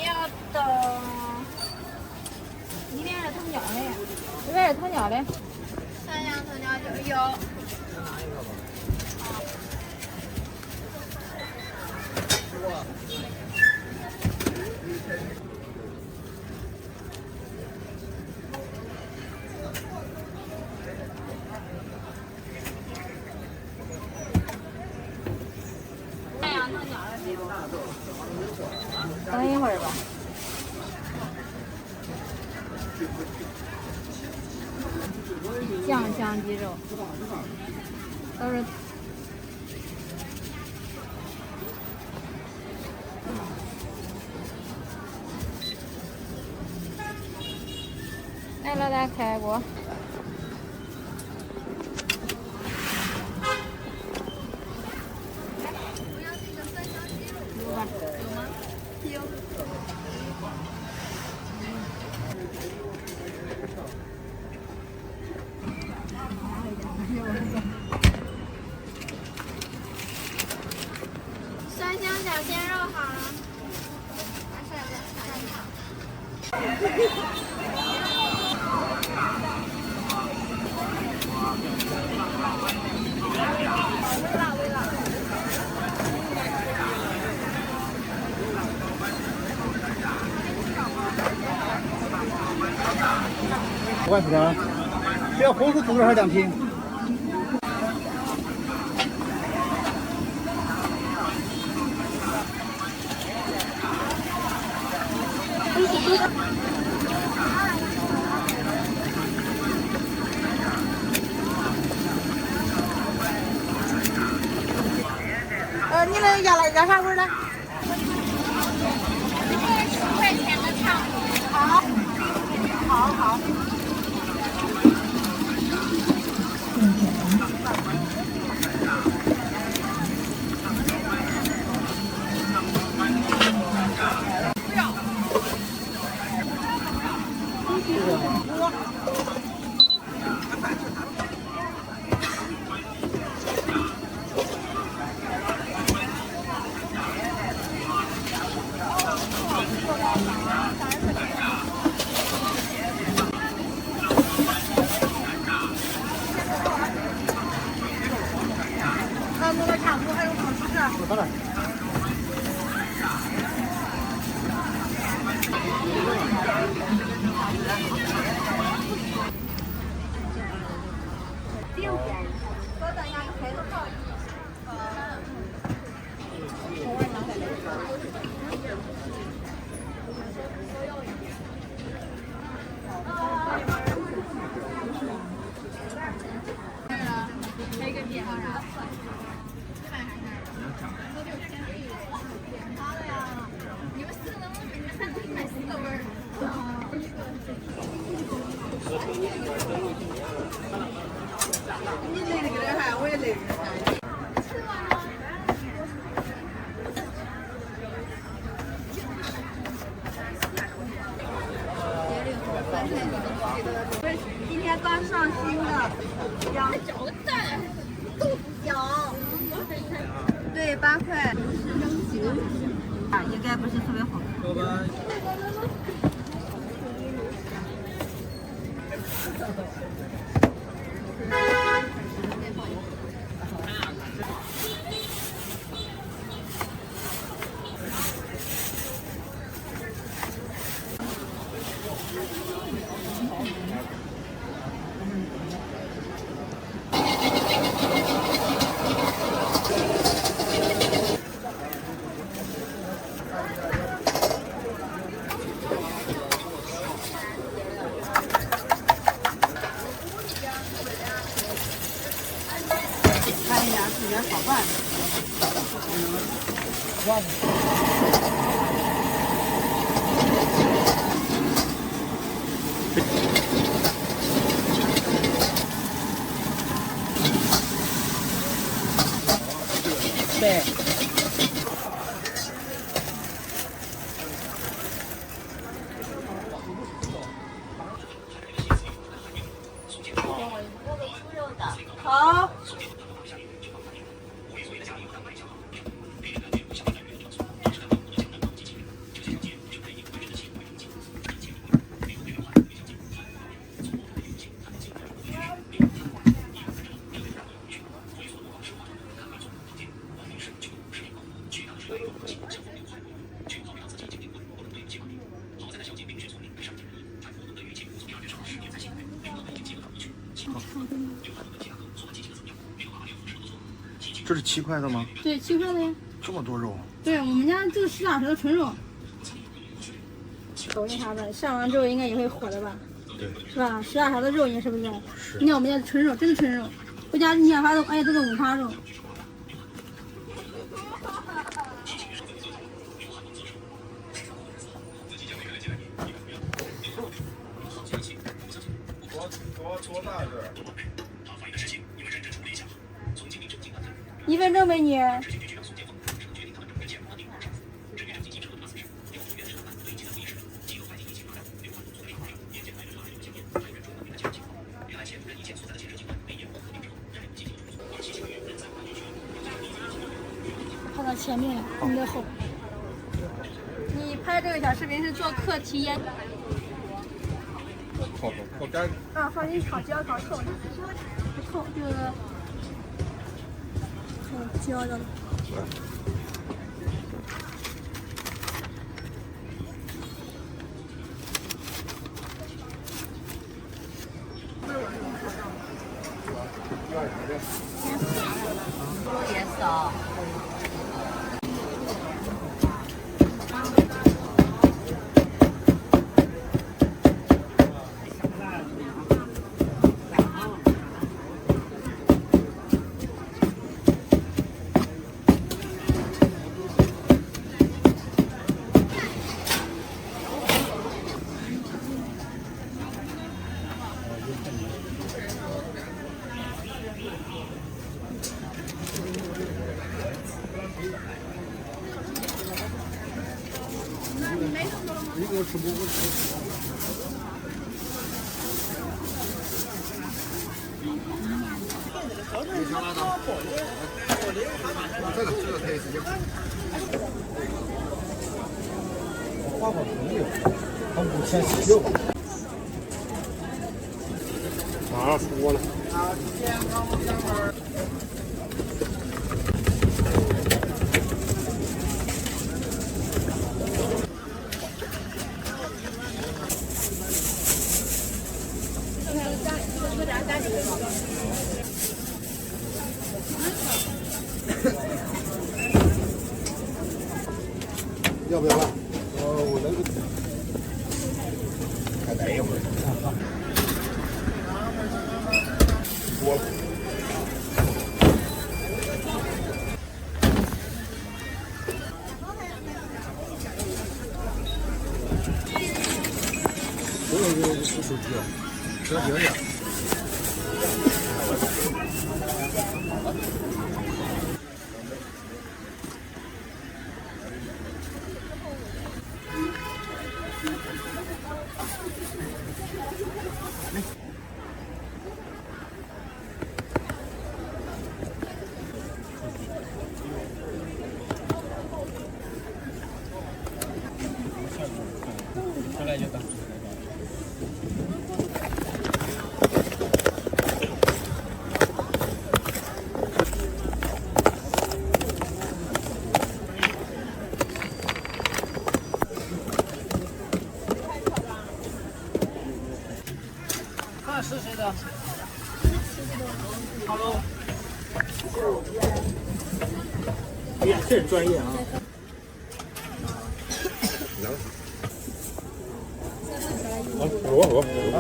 要等。你那是藤椒的，这边是藤椒的。3样藤椒就有。等一会儿吧。酱香鸡肉都是。来老大开锅。5块钱，这要红薯煮多少2瓶？你们要啥味儿的？10块钱的糖。好。你累得跟点哈，我也累。今天刚上新的羊脚蛋，羊，对，8块。啊，应该不是特别好看。对。好。这是7块的吗？对，7块的呀。这么多肉？对，我们家这个实打实的纯肉。抖音啥的，上完之后应该也会火的吧？对。是吧？实打实的肉，你是不是？是。你看我们家纯肉，真的纯肉，回家你想发都，哎，这是五花肉。多大个？1分钟，美女。靠到前面，你的后。你拍这个小视频是做课题研。烤干。啊，放进炒焦烤臭，臭就是焦的。颜色。这个可以直接。花好朋友，他5016。啊，说了。要不要辣？我能。再待一会儿。我。这个是手机啊，这挺呀。出来就等。看是谁的 ？Hello。哎呀，这专业啊！我。啊。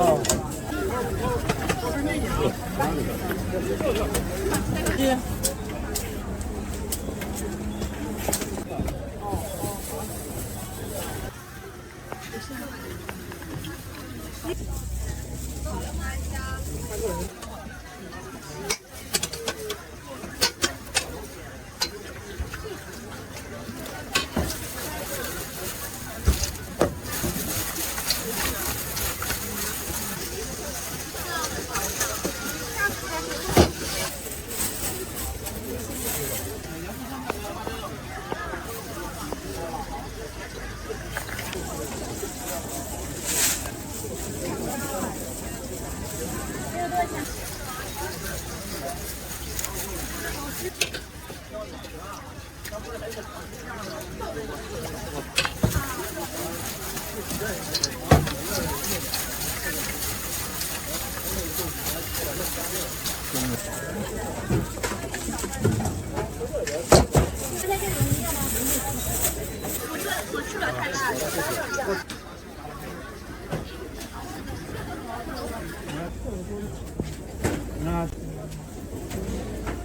我吃不了太辣的。那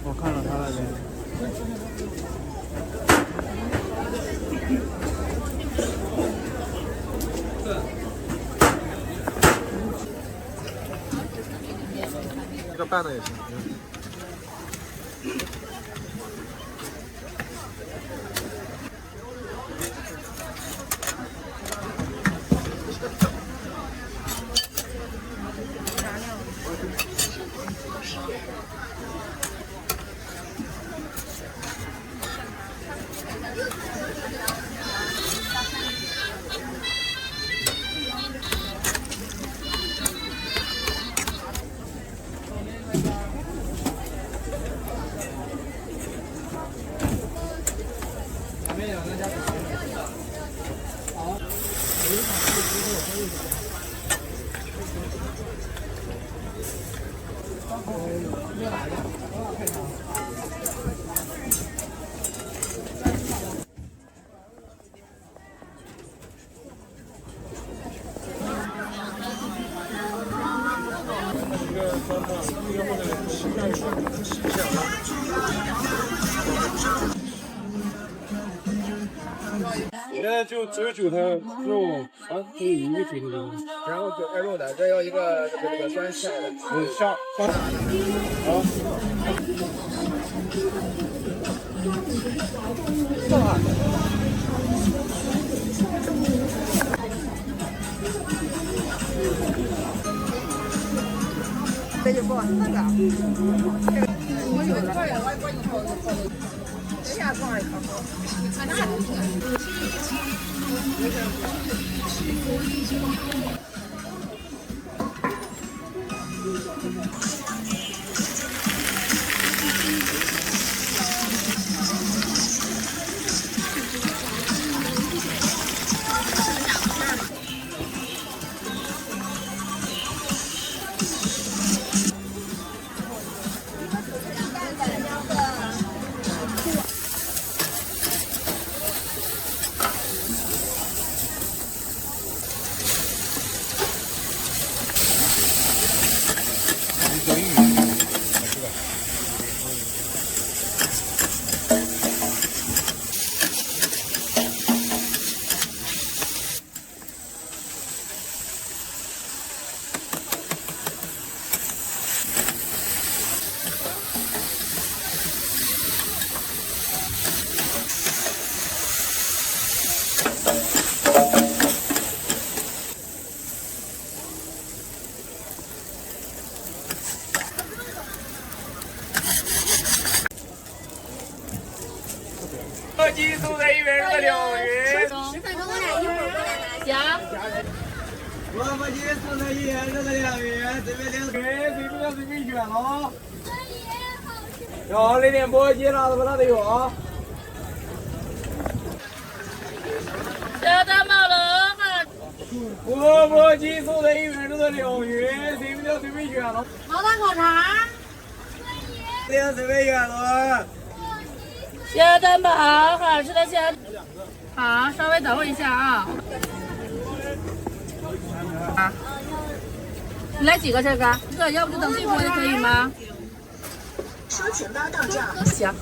我看了他那边。这个拌的也行。现在就只有韭菜肉啊，只有一个韭菜肉，然后韭菜肉的，这要一个这个酸菜的，香这就不那个，我有了，等下放一口。火鸡素的100肉的鲈鱼。10分钟过来，一会儿过来拿。行。火鸡素的100肉的鲈鱼，这边2个，随便选喽。要那点火鸡拿着不拿得用啊？小蛋毛了哈。火鸡素的100肉的鲈鱼，随便选喽。毛蛋烤肠。随便选喽。小蛋堡，好吃的小。好，稍微等我一下啊。啊，你来几个这个？一个，要不就等这锅也可以吗？收钱包到账。行。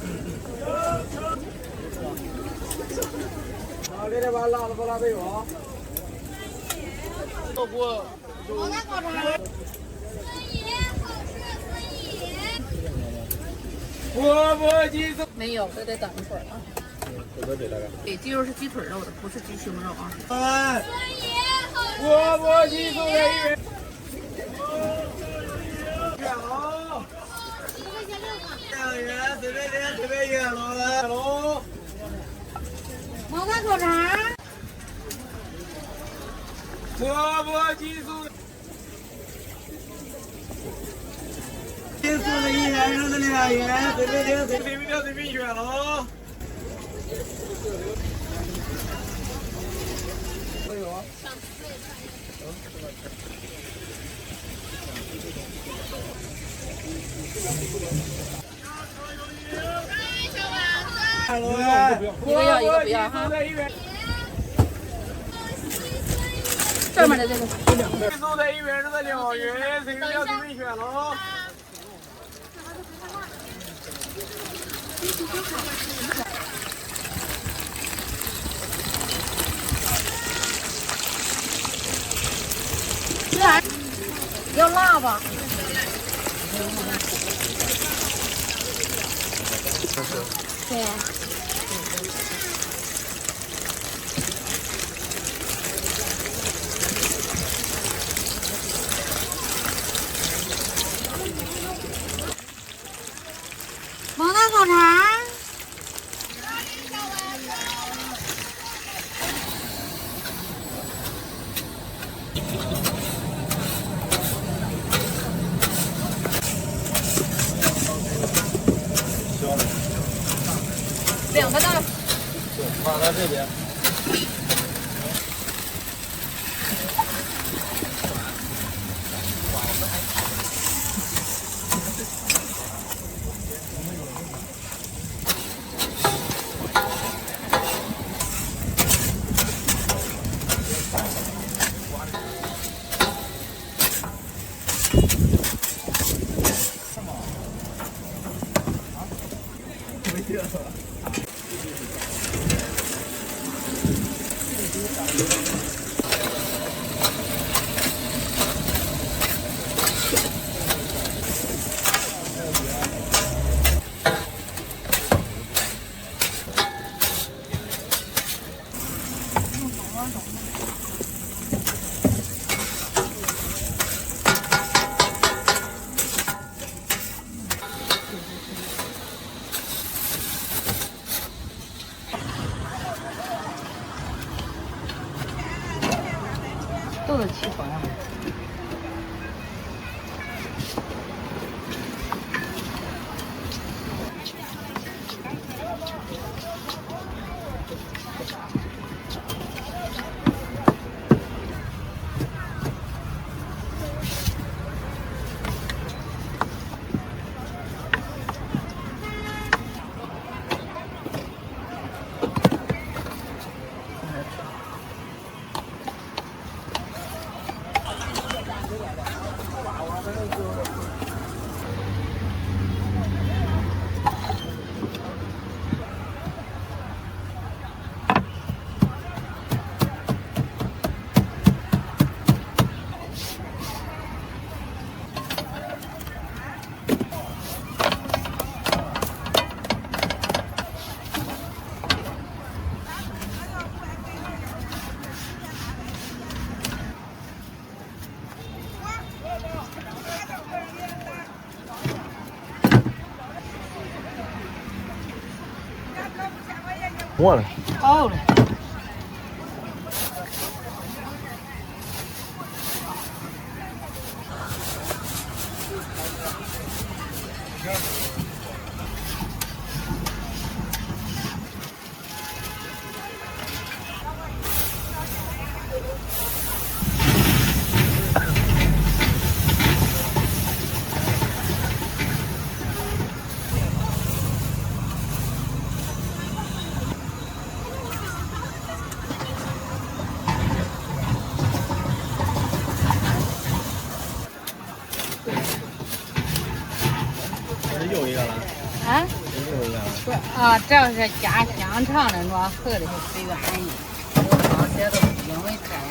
好，那点把辣的不辣的有啊？毛蛋烤肠。火鸡素没有，这得等一会儿啊。对，鸡肉是鸡腿肉的，不是鸡胸肉啊。火鸡素的100。选喽。2元，随便选喽。毛蛋烤肠。火鸡素。鸡素的100肉的2元，随便选喽。都有啊。一个要一个不要哈。这面的这个。鸡素的100肉的鲈鱼，随便选喽。要辣吧？对。毛蛋烤肠。2放到这边。都是起风。过了。好了。又一个了。啊？又一个了。不是啊，这要是加香肠的，我喝的是随缘的。我刚才都是因为这样，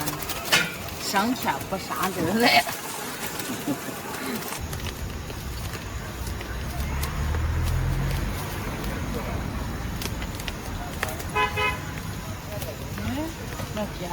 省钱不上劲儿来。老姐。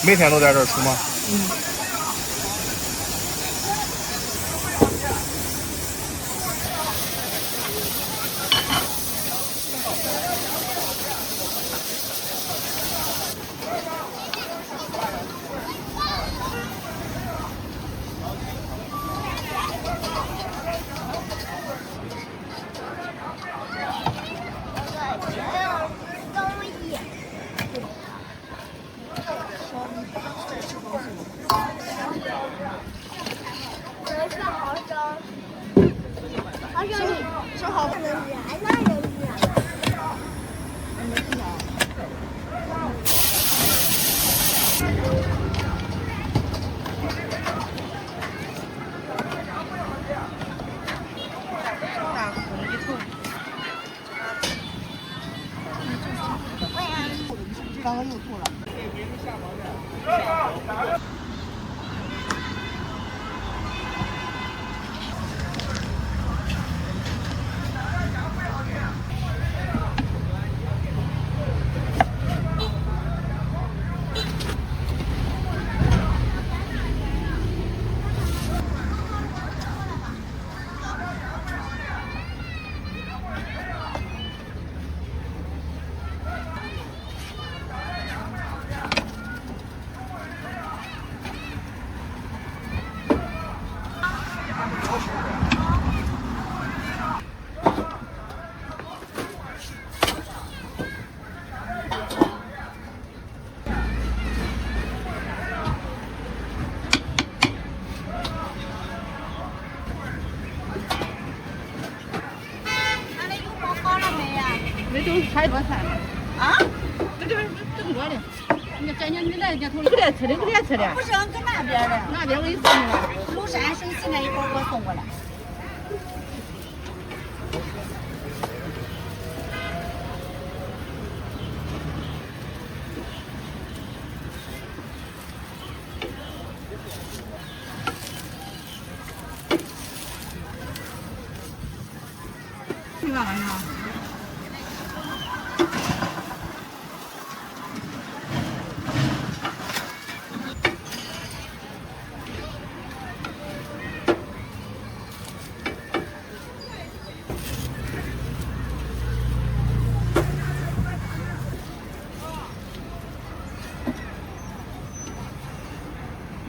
每天都在这儿出吗？刚刚又吐了。那都是菜多菜啊？这多的，你看你来人家头里给点吃的，给点吃的。不是，搁那边的。那边我给你送去了。庐山生气那一会儿给我送过来。你干嘛呢？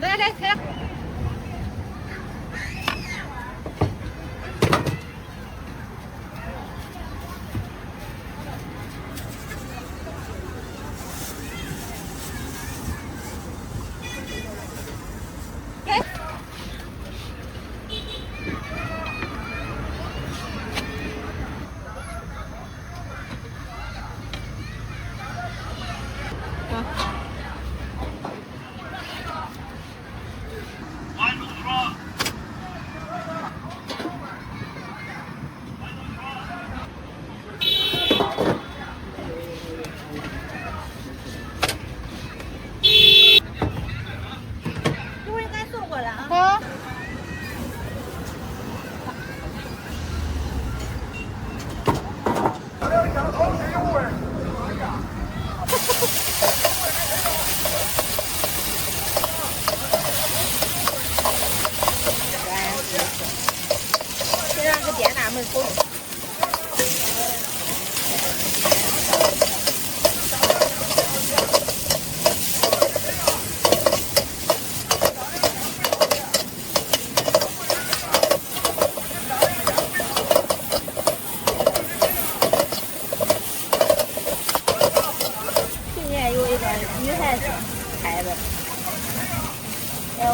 来，来。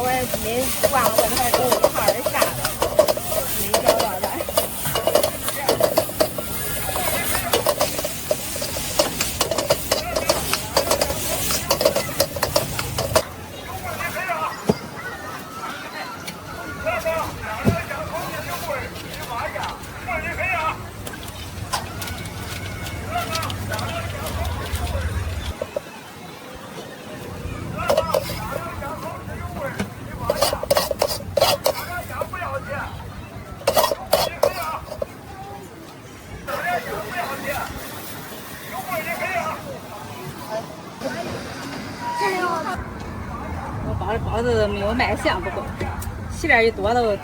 我也没忘了问他给我1号是啥的，没交到的。包的包子没有卖相，不过馅儿一多都。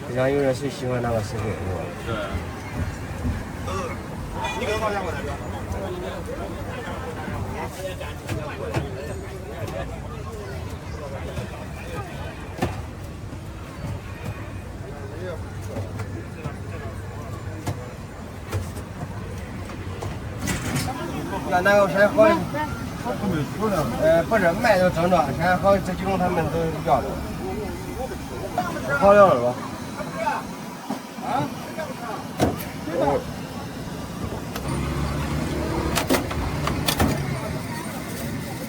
平常有人是喜欢那个视频是吧？对。你给我放下我来着。原那个谁好，不是卖的正装，现在好这几种他们都要的，好料了吧？啊？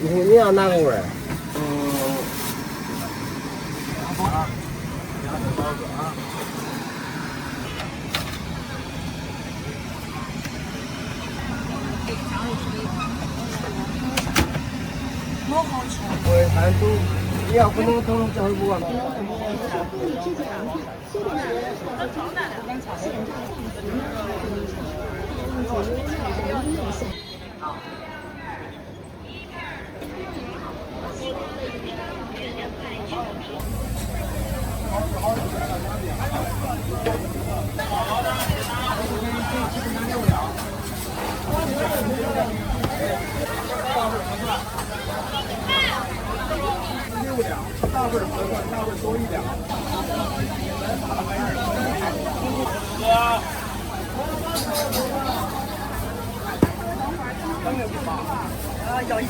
你要哪个味儿？好好吃。我反正你要不能等教育部啊。6两，大份合算，大份多1两。要一。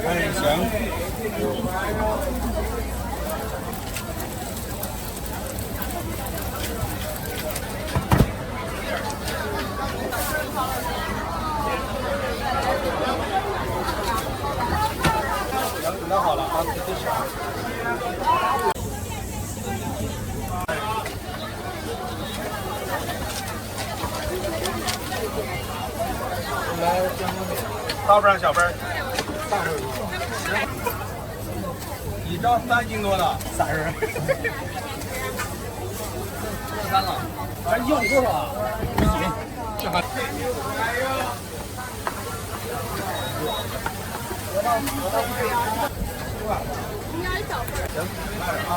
哎，行。准备好了啊，自己选。大份小份？大份。一张3斤多的30。3了。哎，要你多少啊？1斤。这还。应该是小份。行，慢点啊。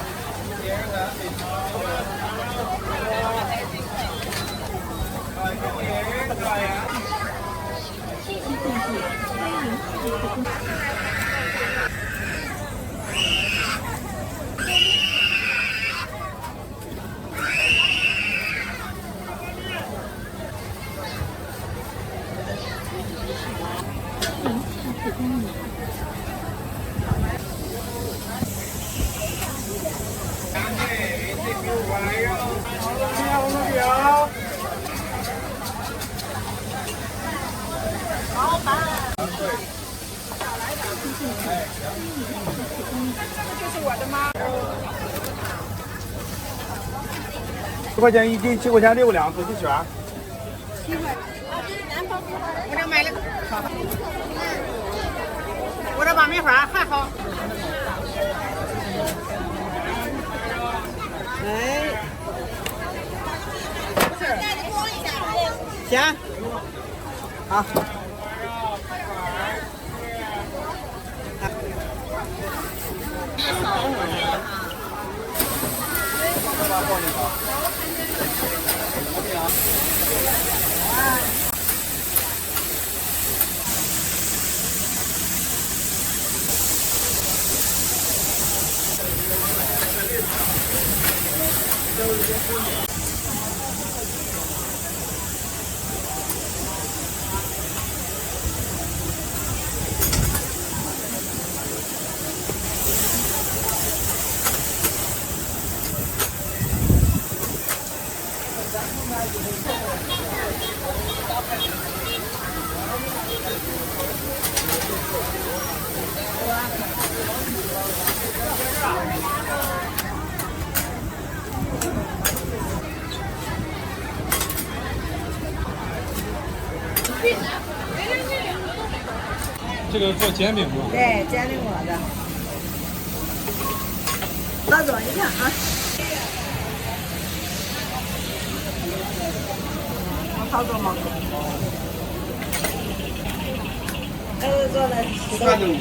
10块钱1斤，7块钱6两，自己选。7块。我这买了个，我这把米花还好。哎，行，好。这个做煎饼吗？对，煎饼果子。老总，你看啊。好做吗？做的蒜豆腐。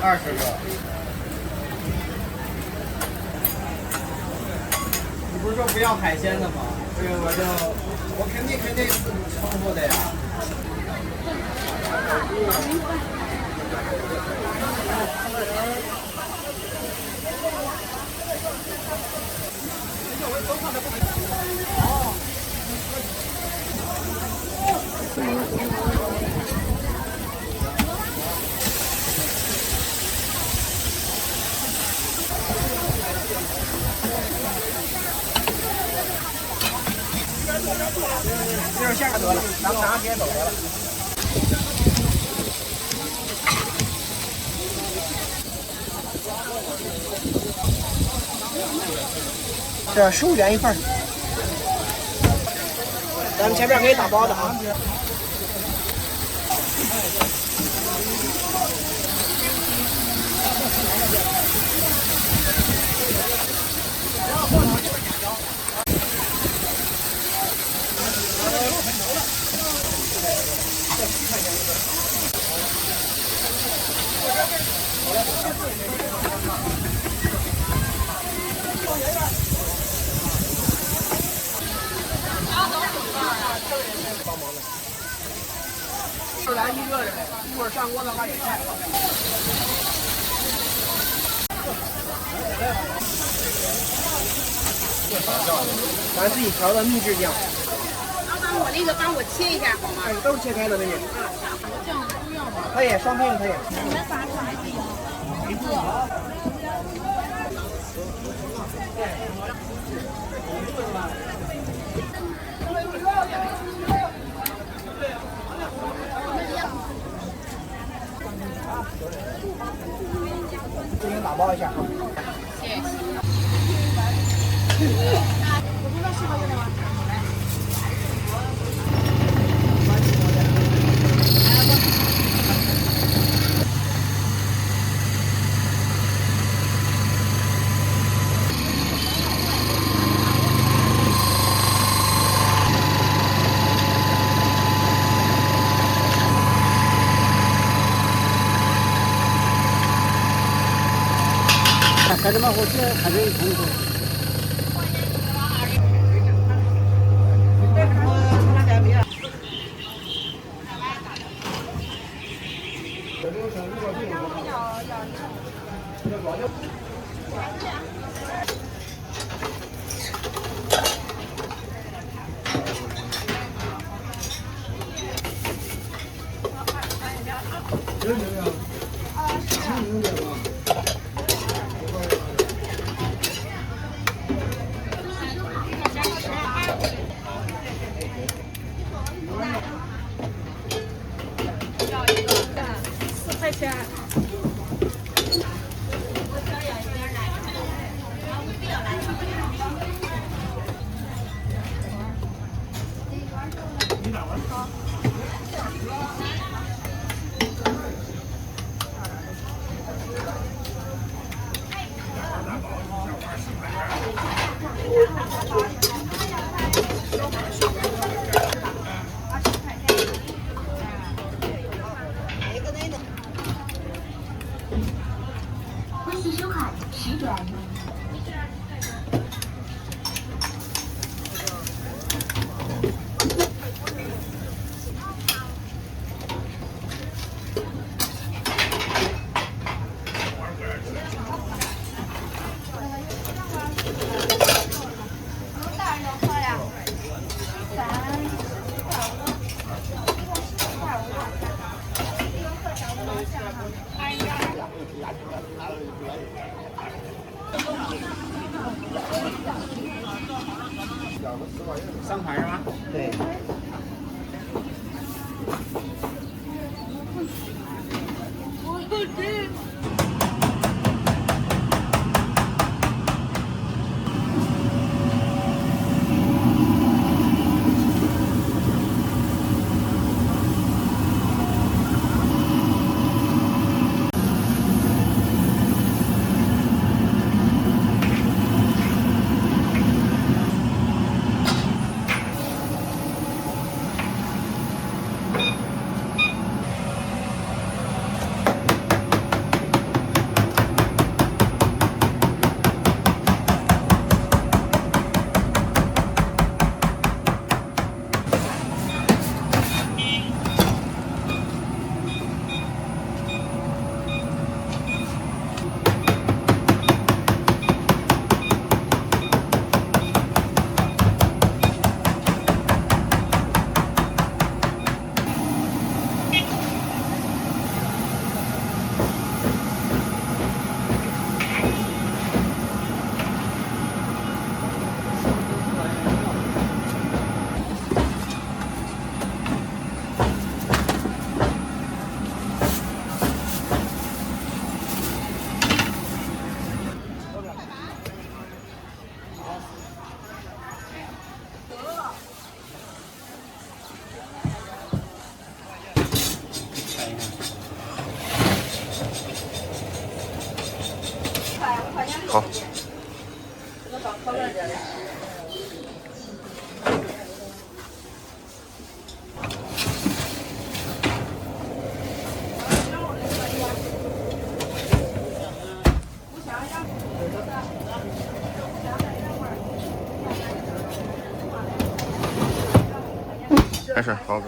20个。你不是说不要海鲜的吗？这个我肯定重复的呀。就是下得了，咱们拿直接走得了。这15元一份。咱们前面可以打包的啊。来一个人，一会儿上锅的话也快。咱自己调的秘制酱。老板，我那个帮我切一下好吗？都是切开的那个。酱不要吗？可以，双拼可以。你们仨还是有。给你打包一下。谢谢。我不知道适合用吗？孩子们，我这还是同学。4块钱。欢迎收看时转。大人喝呀，3、2、5、1、15、25。3款是吧？对。好。没事，好的。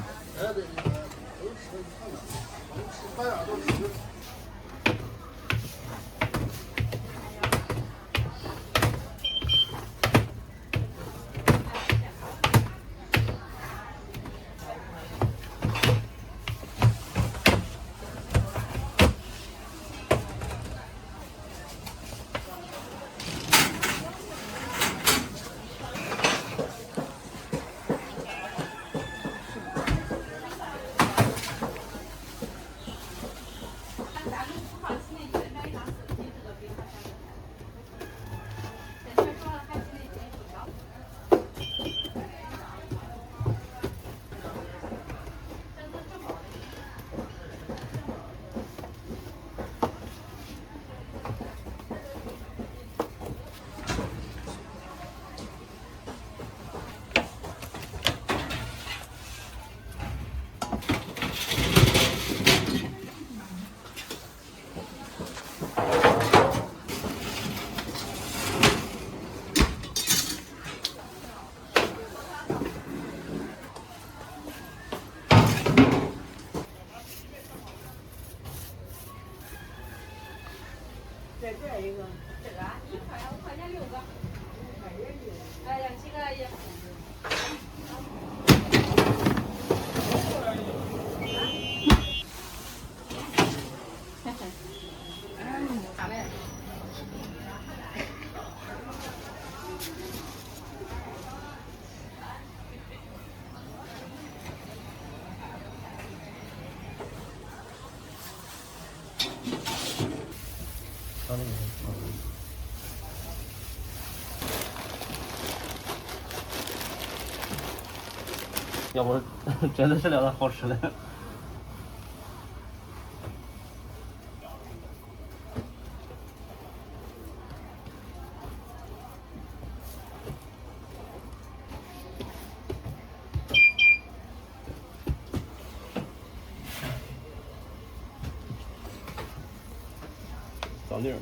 要不真的是聊到好吃的。小粒儿。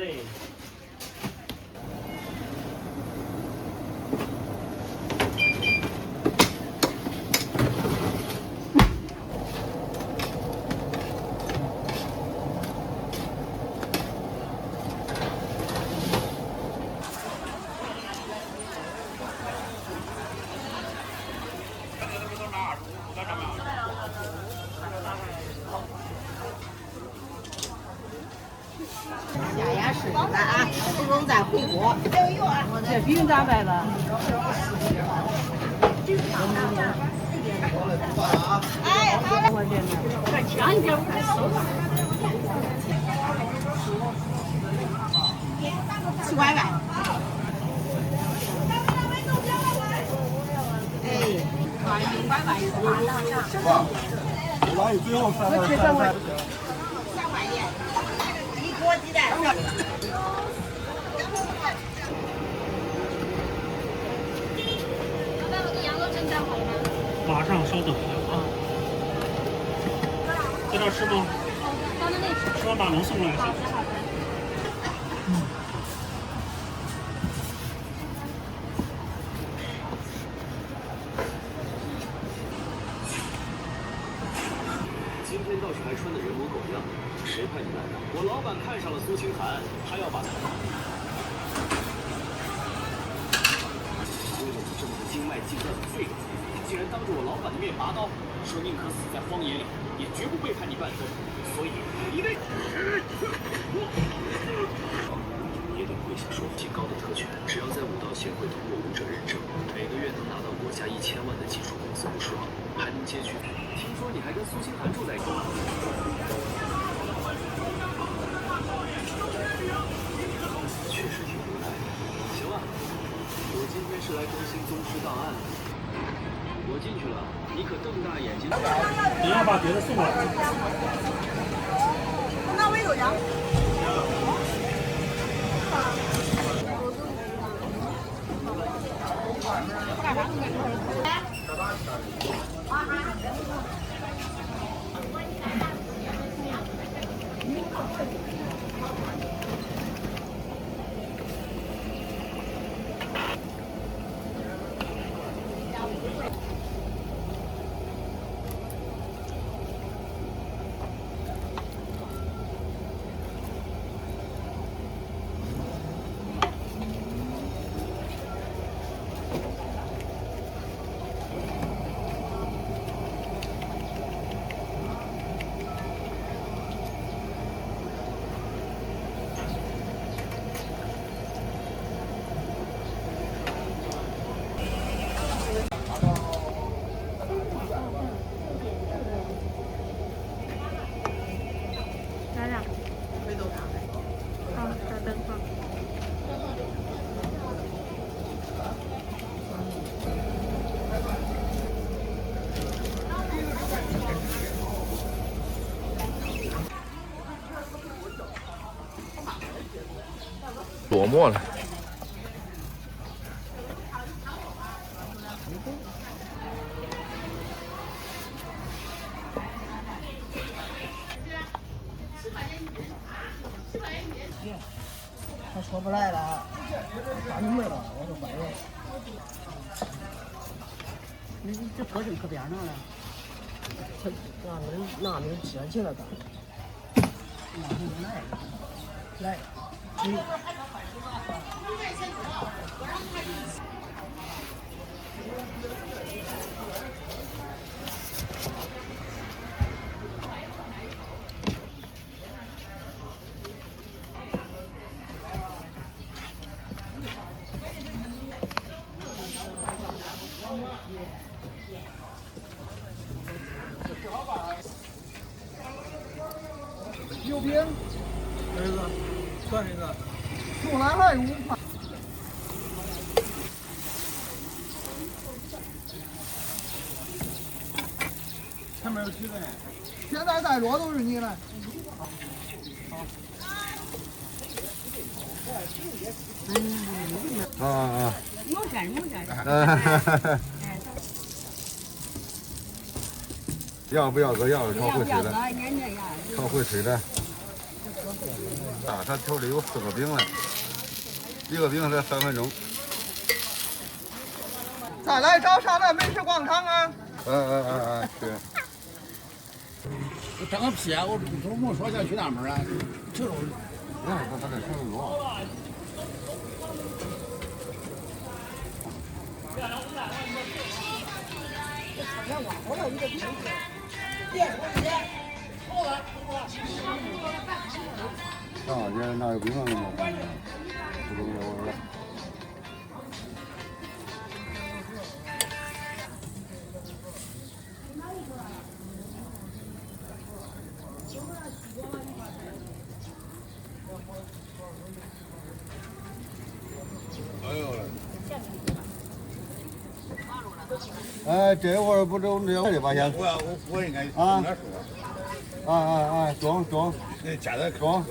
对。下压式的啊，不用再回锅。这饼咋卖的？哎，好，我这快抢一点，快收了。7块半。哎，1块半一个。我把你最后3块。3块钱，1锅鸡蛋。马上稍等啊！在这吃吗？吃完把能送过来。今天倒是还穿得人模狗样，谁派你来的？我老板看上了苏清寒，他要把他。为了你这么个经脉尽断的罪人，竟然当着我老板的面拔刀，说宁可死在荒野里，也绝不背叛你半分。所以你得，也得跪下说极高的特权，只要在武道协会通过武者认证，每个月能拿到国家1000万的基础工资不说，还能接取。听说你还跟苏清寒住在一起。确实挺无奈的。行了，我今天是来更新宗师档案的。我进去了，你可瞪大眼睛。你要把别的送过来。那我有羊。来俩。好，稍等会儿。琢磨了。他说不来了，打明白了，我就怀疑。你这搁这搁边上了，他那没接起来的，那没来，有饼，儿子，算这个，出来还5块。前面有几个人？现在在座都是你了。啊。有钱。要不要个要炒烩水的？炒烩水的。啊，他调的有4个饼了，一个饼才3分钟。咱来找上那美食广场啊！对。我整个屁啊！我没说想去那门啊，就是。他这什么路？啊，这哪有饼啊？不懂了。哎，这会儿不中这的吧？先我应该啊装，那加点装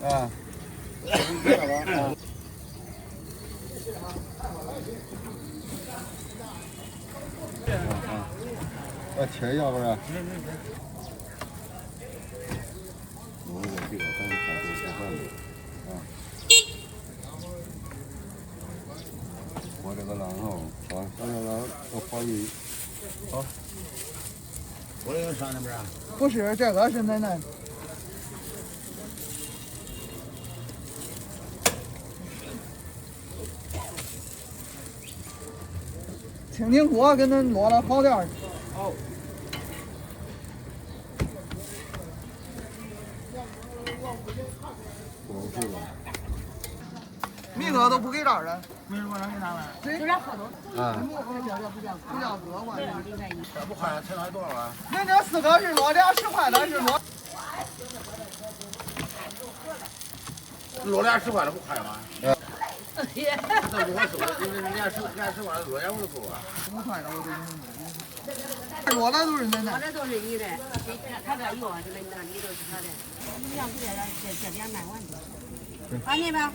啊，这个吧啊。切一下不是？这个咱看这个饭啊。我这个浪头，我这个花鱼，好。我这个上那边啊？不是，这个是奶奶。清清锅给恁落了好点儿。好。米哥都不给这儿了。没人管他给拿来。对，有点喝多。不叫哥，我这不快，才拿多少啊？人家4个是落俩10块的，是落。落俩10块的不快吗？这不合适，因为俩10块落点我都够啊。5块的我给你。落的都是恁的。我这都是你的，他这有，这个那里都是他的。你要不这点卖完就。啊，你吧。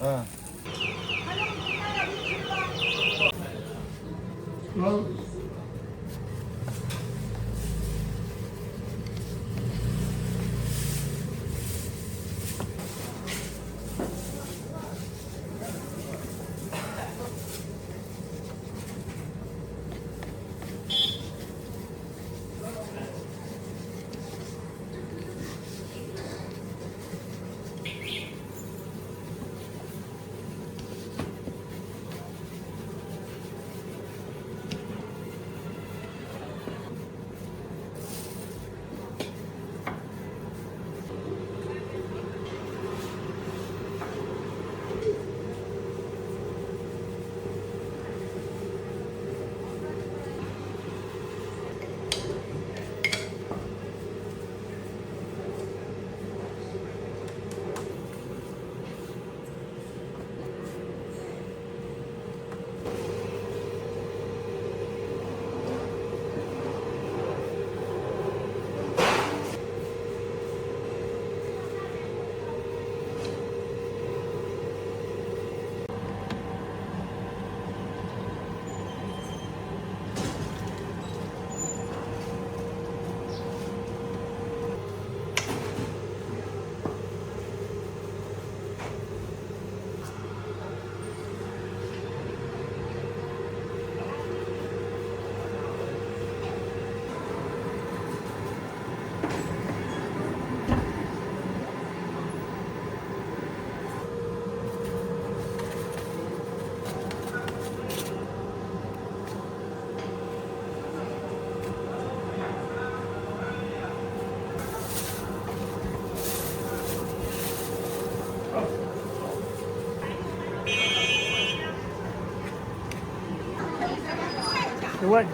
10块钱。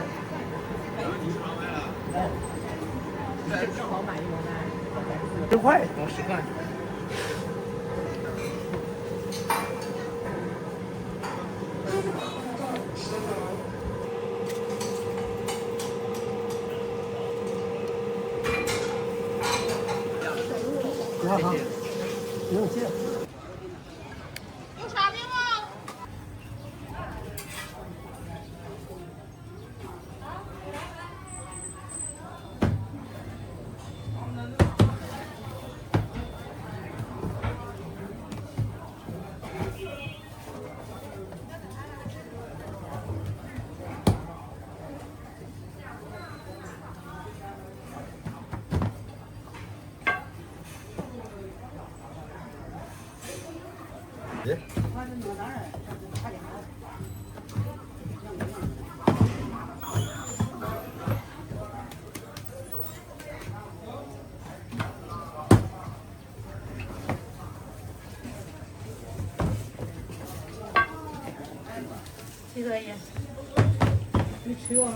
10块，10块。好，不用谢。有啥饼吗？这个也，你吃我。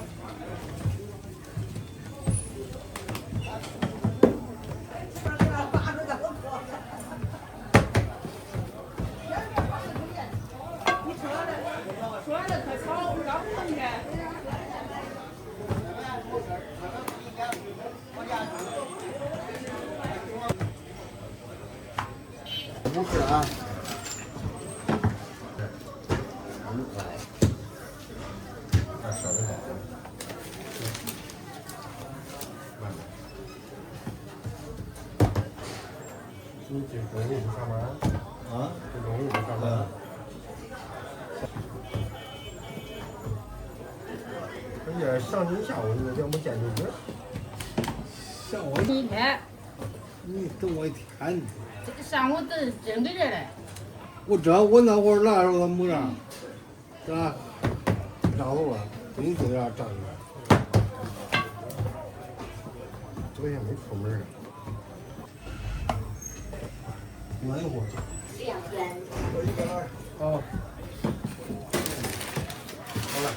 不是啊。你这中午不上班？啊？这中午不上班？人家上你下午，你怎么见就这？像我一天，你等我一天。这个上午等正对着嘞。我那会儿那时候他没让，是吧？让路了，给你这点站着。昨天没出门。暖和。2元。我一个来。好。好了。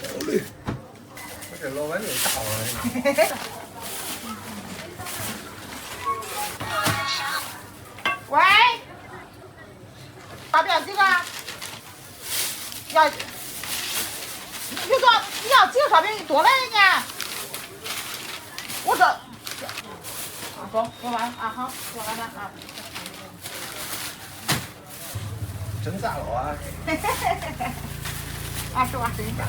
好嘞。我这老板就大了。喂，发不了这个？要，你就说你要几个烧饼，你多来人家。我说，说完啊，好，说完了啊。真炸了啊！啊，是吧？真炸。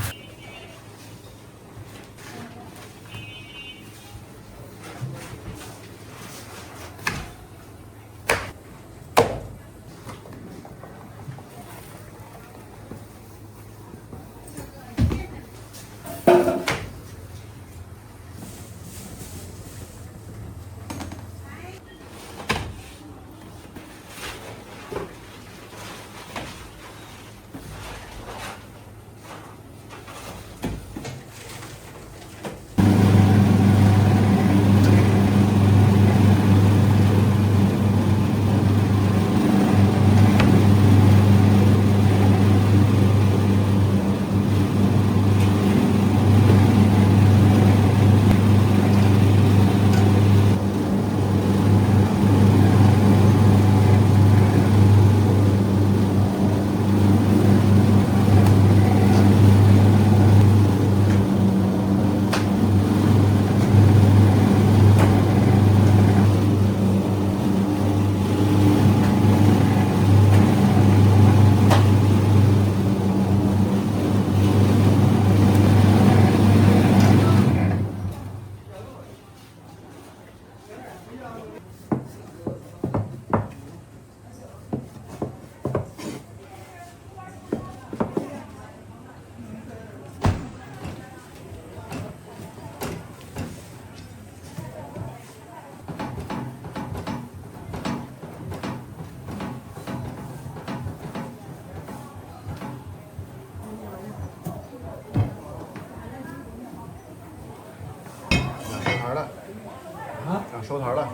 收摊了。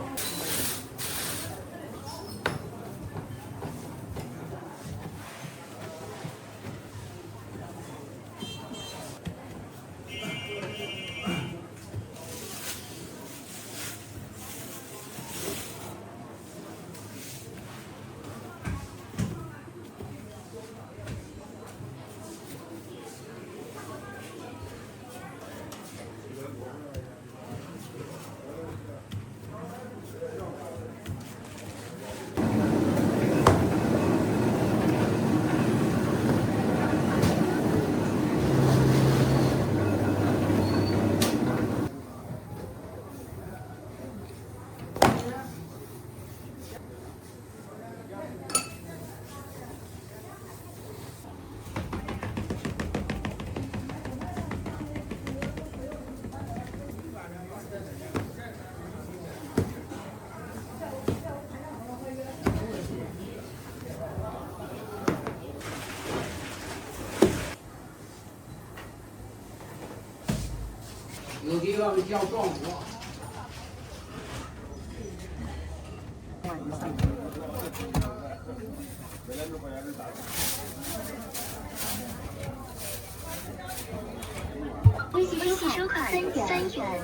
有地方叫壮骨。微信收款3元。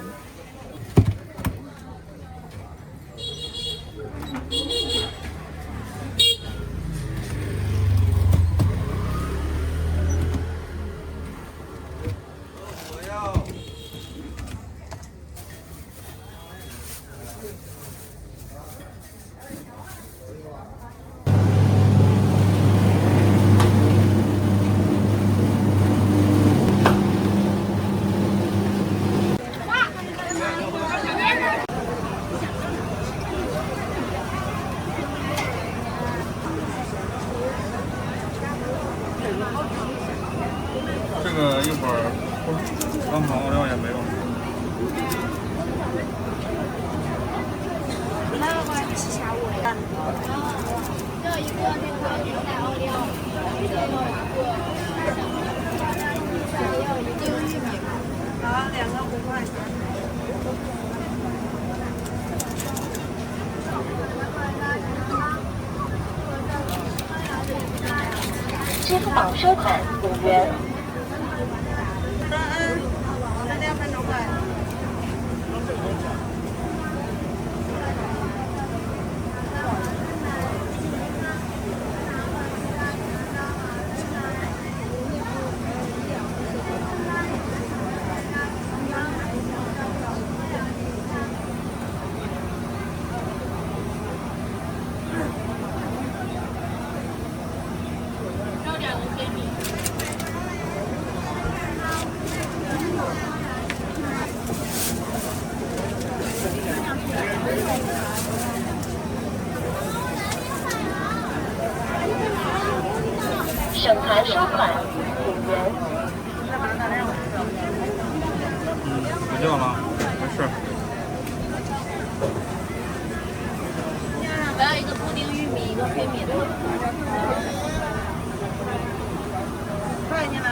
这个一会儿刚好料也没有。那的话是下午的。要一个那个牛奶奥利奥，要一个玉米。好，2个5块钱。支付宝收款5元。那2分钟块。省台收款5元。不叫了，没事。我要一个布丁玉米，一个黑米的。多少钱呢？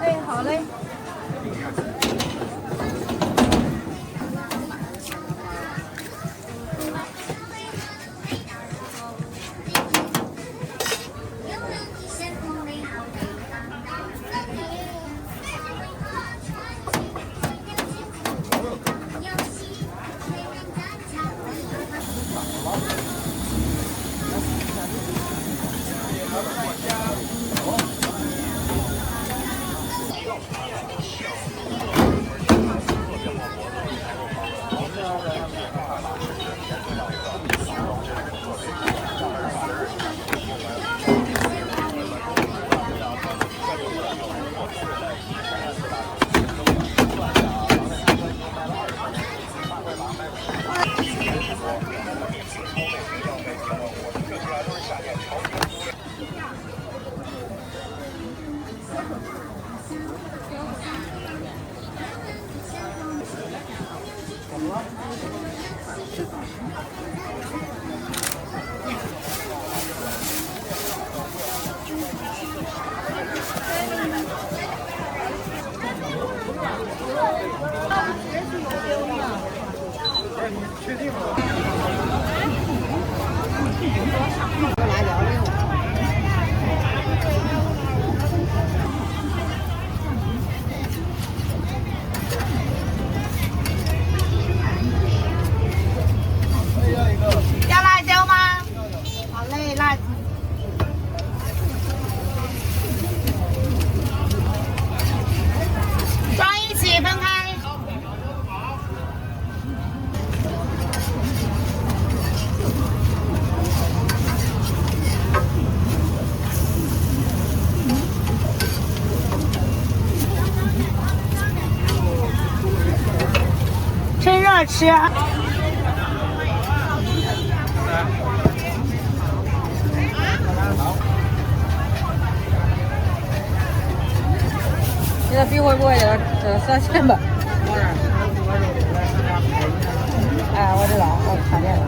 哎，好嘞。要辣椒吗？好嘞，辣椒。装一起，分开。趁热吃。你这比会不会3000吧？哎，我知道，我看见了。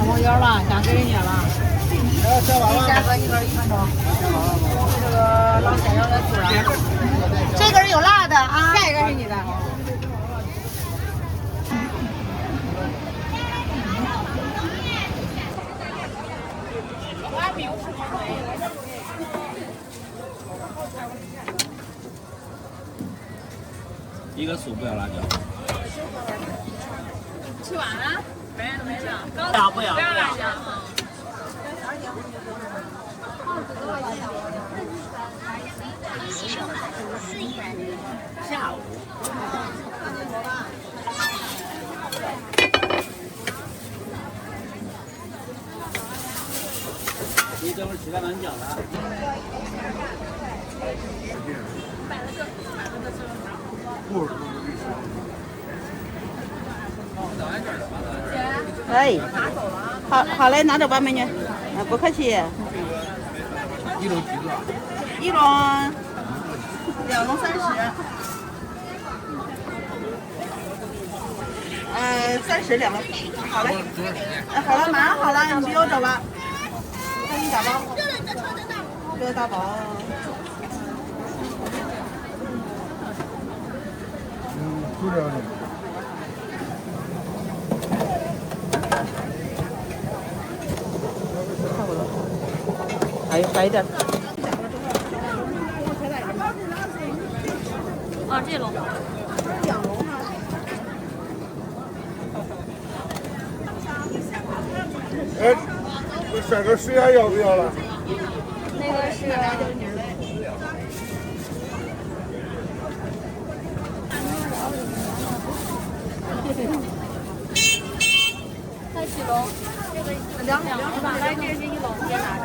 我要了，想给人家了。价格一根1分钟。这个老鲜要的素啊。这根有辣的啊。下一个是你的。一个素不要辣椒。吃完了？没人没了。不要。下午。你等会儿吃点慢酱了。哎，好嘞，拿着吧，美女。不客气。一笼几个？一笼2笼30。30两个。好嘞。好了，马上好了，你就走吧。再给你打包。这个大包。就这样的。差不多。还一点。哦，这笼。2笼哈。哎，这帅哥水还要不要了？那个是。才几笼？这个2笼吧，来这是1笼，别拿着。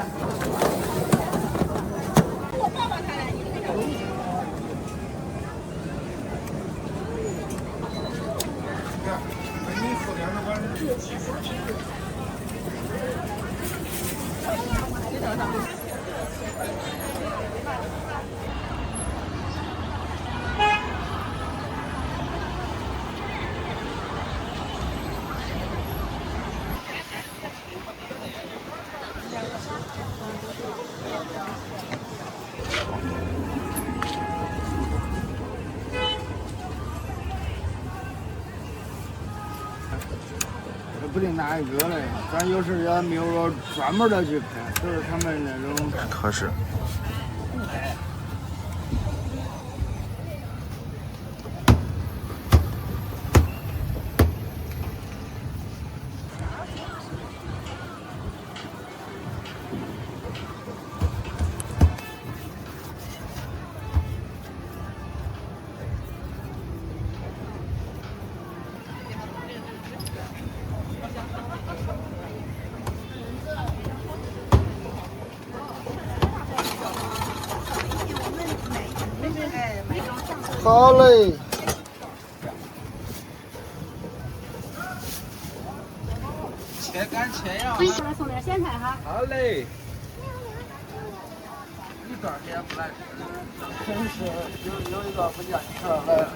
我抱抱他俩，你这个。你4点的晚不定哪一个嘞，咱有时也没有说专门的去拍，都是他们那种合适。好嘞。切干切呀。给他送点咸菜哈。好嘞。一段时间不来，真是有一个不叫你说来了。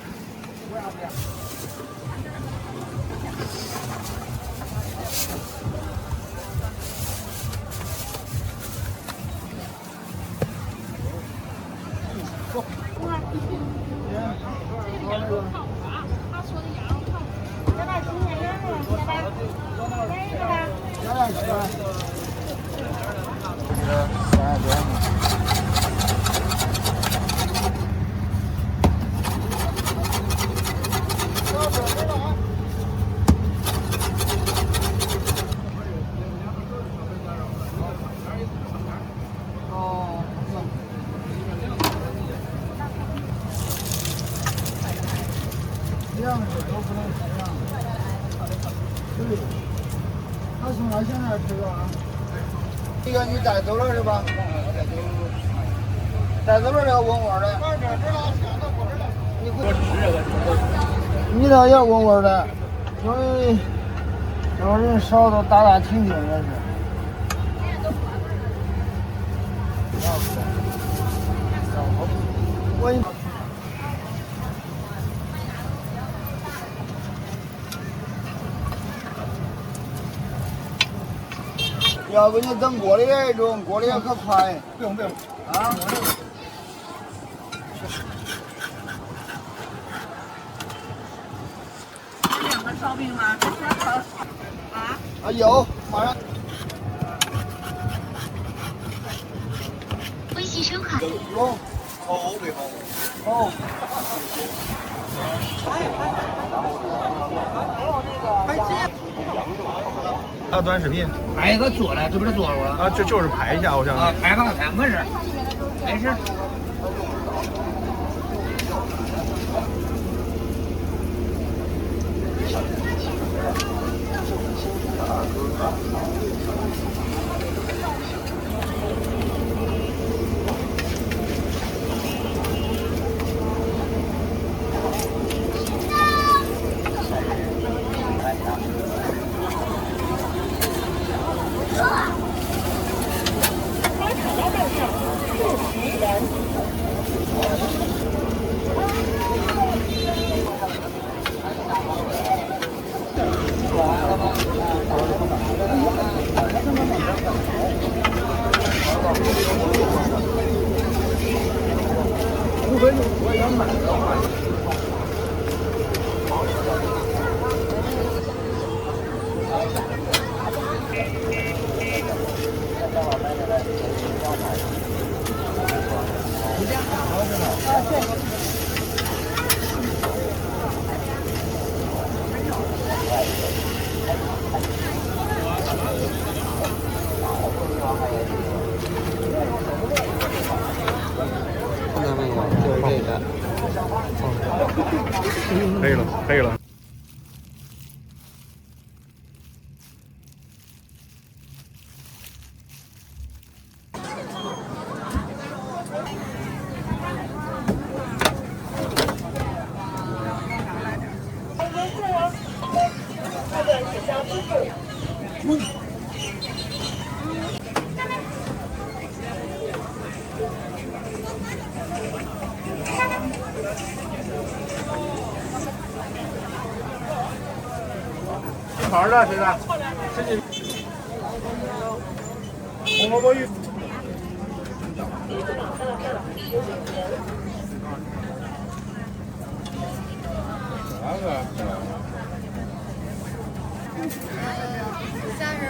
这样子都不能这样。对，他从哪到现在吃了啊。这个你带走了是吧？带走了这个温温的。你给我吃这个。你这也温温的，因为有人少都打打听听也是。我。要不你等锅里这种，锅里也可快。不用。啊。有两个烧饼吗？啊，有，马上。微信收款。有。哦，没好。哦。还有短视频，拍一个做了，这不是做了啊？就是拍一下，我想。啊，拍吧，拍没事，没事。可以了。好的，谁的？红萝卜鱼。哪个？虾仁鱼鲜肉。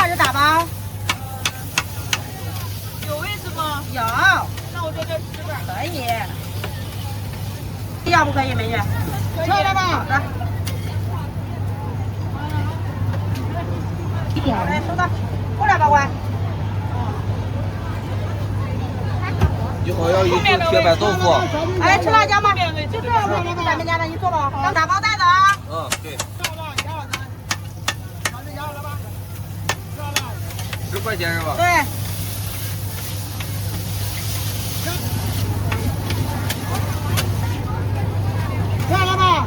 二十打包。有位置吗？有。那我在这吃吧。可以。要不可以，美女？可以了吧？好的。好嘞，收到。过来吧，乖。一会儿要一份铁板豆腐。哎，吃辣椒吗？就这样子，咱们家的，你坐吧。当打包袋子啊。嗯，对。10块钱是吧？对。下来吧。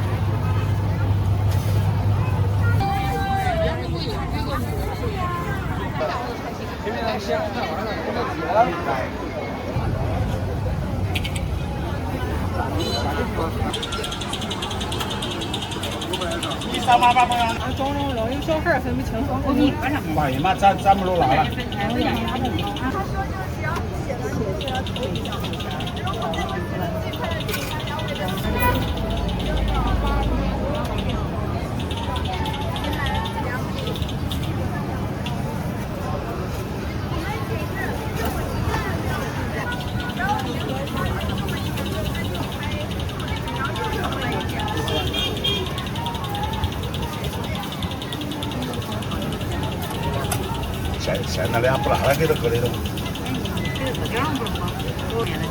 你上妈妈朋友，装容容有小孩分不清楚，我给你搁上。妈呀妈，咱们都来了。晒那俩不辣的给它搁里头。这个这样不是吗？多年的。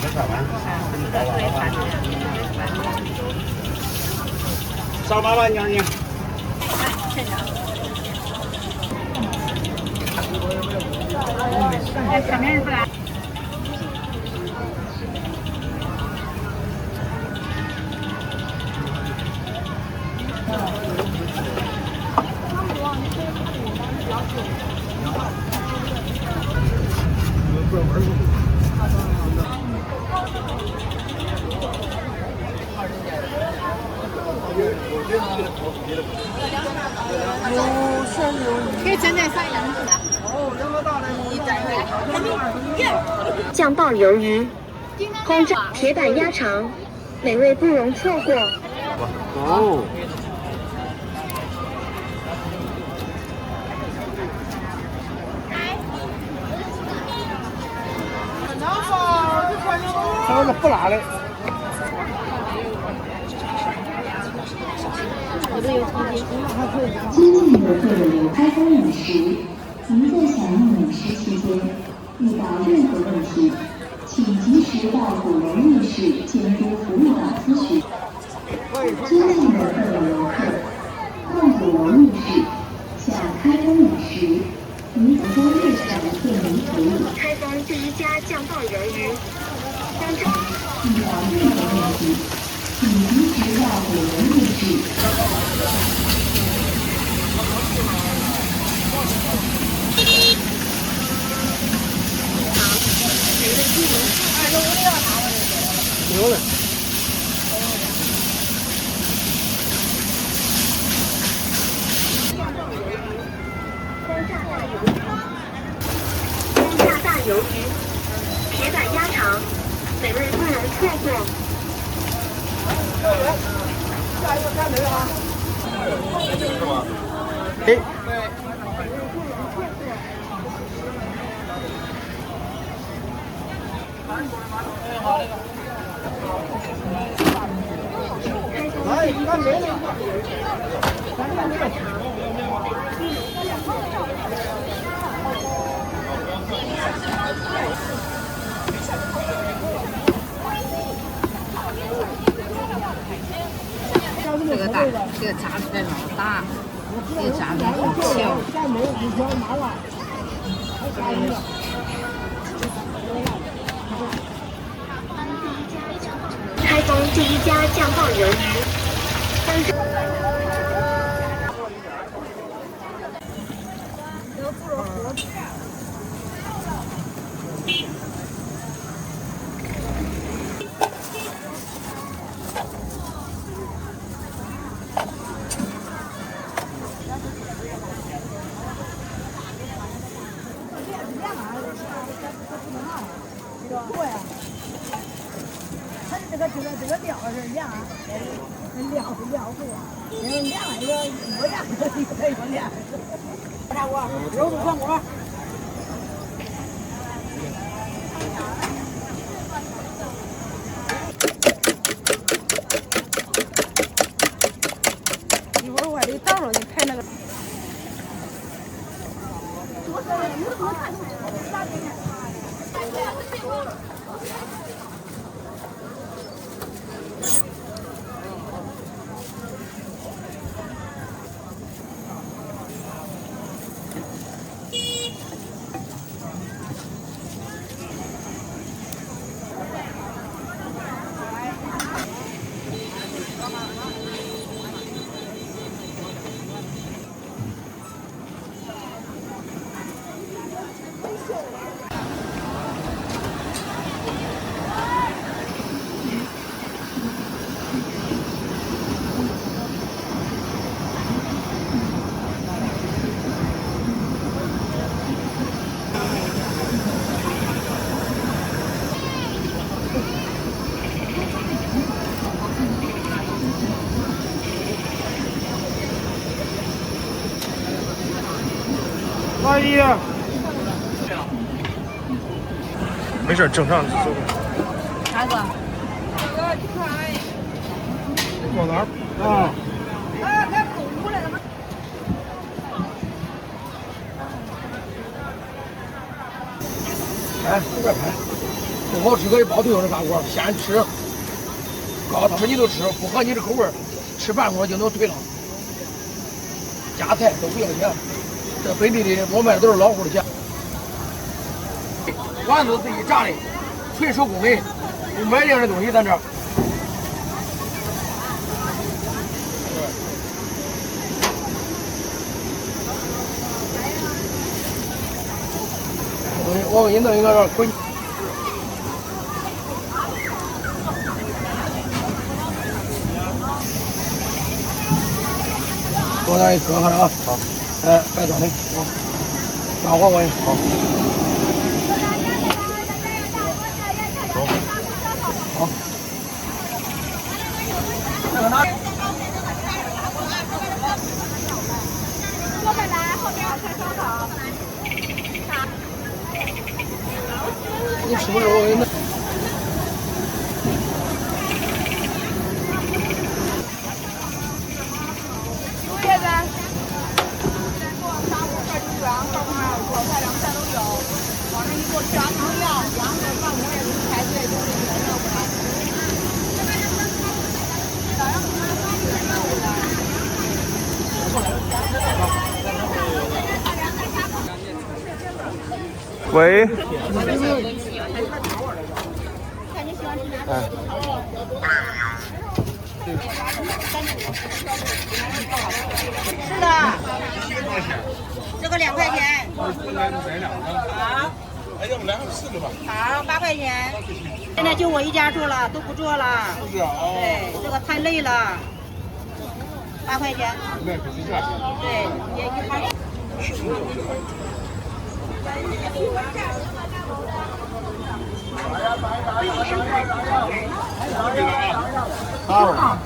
没看完。烧粑粑娘娘。谢谢。肯定是不来。可以整点上杨子的。酱爆鱿鱼，轰炸铁板鸭肠，美味不容错过。哦。还有个不辣的。今日的客人开封饮食，您在享用美食期间遇到任何问题，请及时到鼓楼浴室监督服务岗咨询。尊敬的各位游客，到鼓楼浴室享开封饮食，您从日常便民服务。开封第一家酱爆鱿鱼，当中遇到任何问题，请及时到鼓楼浴室。牛了。三炸大鱿鱼，铁板鸭肠，美味不容错过。下一个看谁啊？哎。来，看谁呢？这个大，这个炸出来老大，这个炸的很香。开封第一家酱爆鱿鱼，当中。这个料是凉，料不，因为凉一个没凉的一个有凉。看我，肉不放锅。一会儿我得倒上去拍那个。阿姨，没事，正常走。哪个？往哪儿？啊。拍，随便拍，不好吃可以包对应的大锅，先吃。告诉他们你都吃，不合你的口味，吃半锅就能退了。加菜都不要钱，这本地的我卖的都是老户的钱。丸子自己炸的，纯手工的，不买这样的东西咱这。我给你弄一个滚。多拿一颗哈啊！好。白装的，好。大火锅好。好。这个拿。我们来后面菜烧烤。你吃不着我给你弄。叶子，上午快出园，后面做菜凉菜都有，往上一坐，吃完汤药，然后饭我也给你排队，就是你们要不然。喂。是的，这个2块钱。好。哎，要不2个4个吧？好，8块钱。现在就我一家做了，都不做了。是啊。对，这个太累了。8块钱。那可是价钱。对，也一盘。好。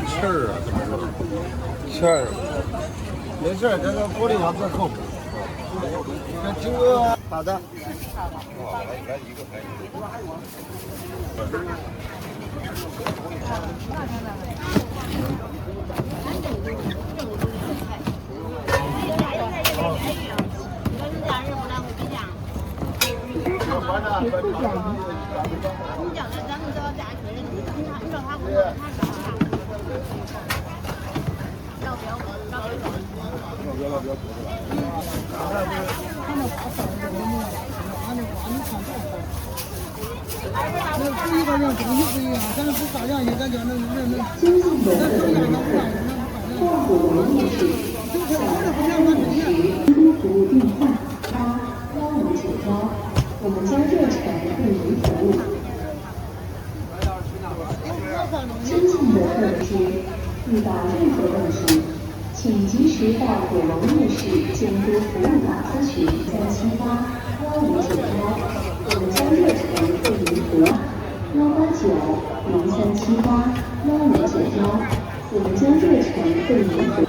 气儿啊，气儿。没事，这个玻璃上折扣。这个好的。来一个。我们将热诚为您服务。尊敬的客户，遇到任何问题，请及时到鬼王夜市监督服务岗咨询378-1599，我们将热诚为您服务。189-0378-1599，我们将热诚为您服务。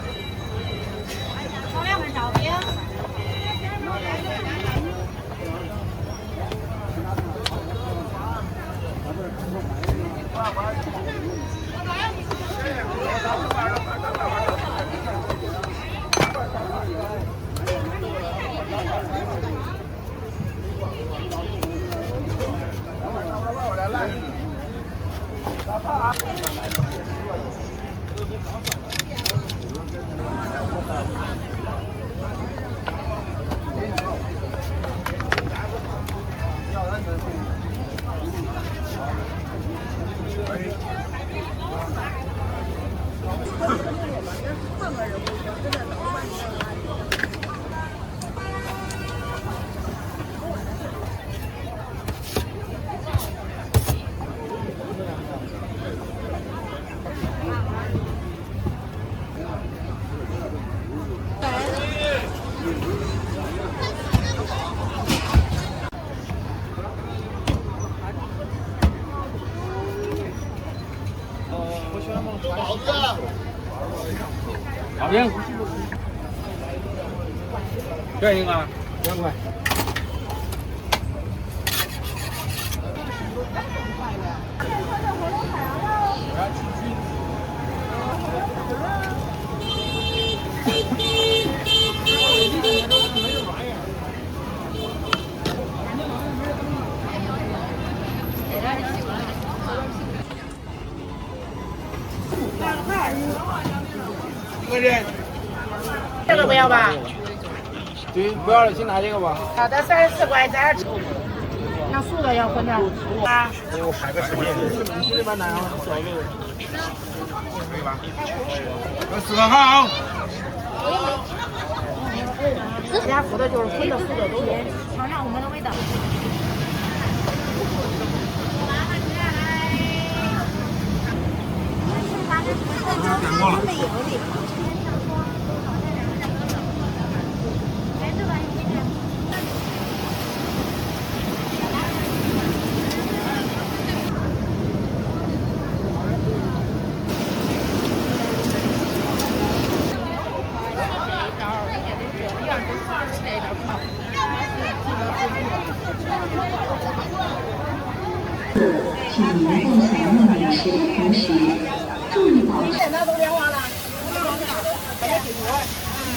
好评，这一个2块。一个人。这个不要吧？对，不要了，先拿这个吧。好的，34块钱。要素的要荤的啊？我拍个视频。这边拿上小一个。可以吧？这4个好。人家素的就是荤的、素的都有，尝尝我们的味道。点过了。请您放下热美食的同时，注意保持。那都2万了。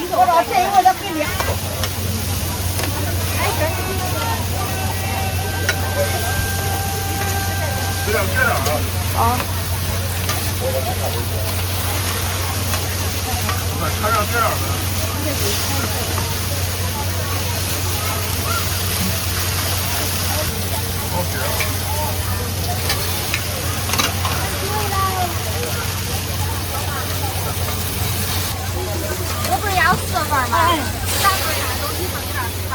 我说这一个都给2。这两片啊。啊。我看插上这样的。好吃。我不是要4份吗？3份啥东西分给他吃吧。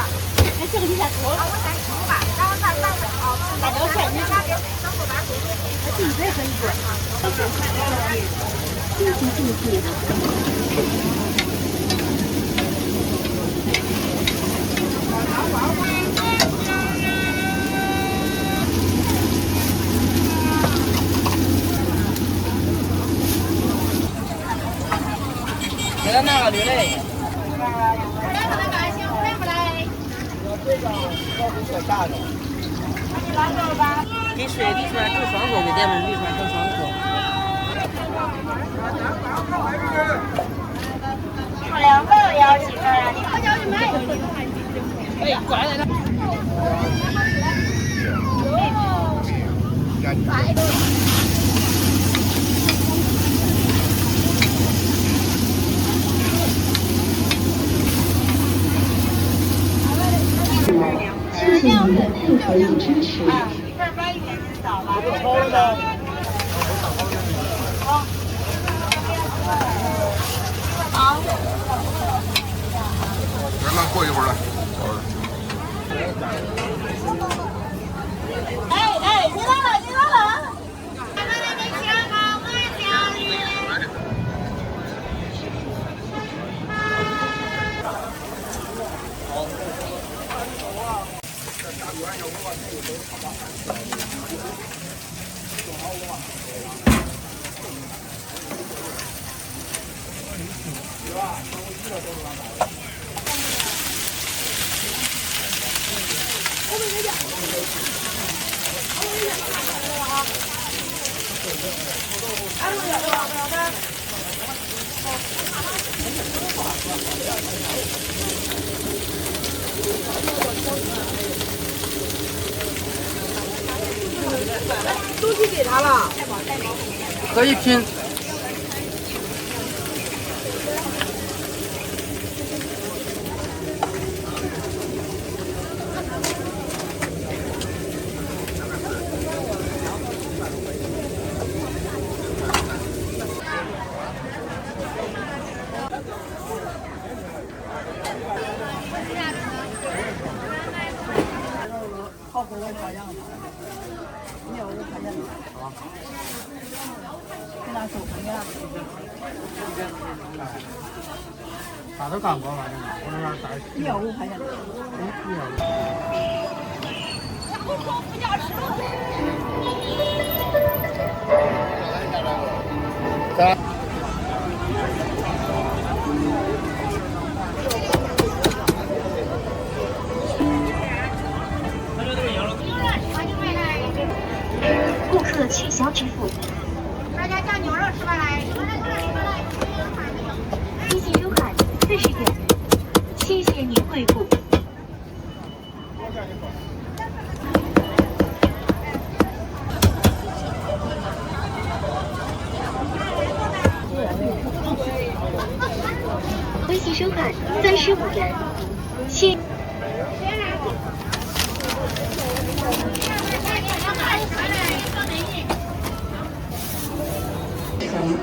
哎，这个你先说。啊，我先吃吧，然后咱3份啊。那都是你拿给小伙伴回去。自己再分一份。给他拿个绿嘞。给水沥出来正爽口，给咱们沥出来正爽口。我2份要几份啊？你快叫去买。哎，过来了。谢谢您的配合与支持。超了的。好。咱们过一会儿了。哎，你来了，你来了。东西给他了，可以拼。好口味花样的，你要是看见了，给他收分给他。啥都干过反正，我那边带。1.5块钱。1.5。顾客取消支付。大家叫牛肉吃吧来。提醒优卡40元，谢谢您惠顾。饭35元。谢。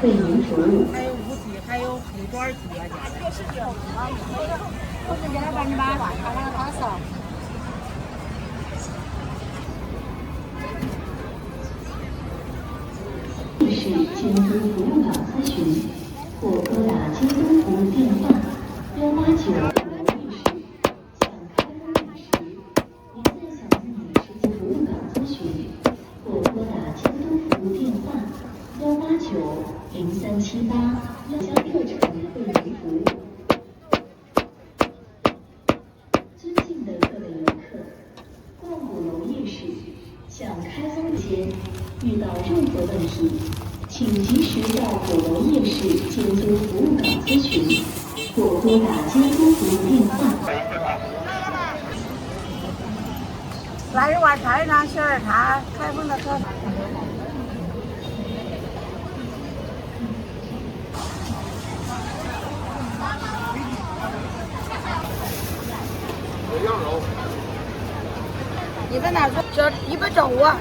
会员服务。还有5G，还有后端机啊，我是给他把你把那个打扫。是京都服务岗咨询，或拨打京都服务电话189。0378将特产会员服务。尊敬的各位游客，逛鼓楼夜市向开封街遇到任何问题，请及时到鼓楼夜市监督服务岗咨询，或拨打监督服务电话。腊肉丸、串肠、小儿叉，开封的特产。羊肉，你在哪做？这195啊。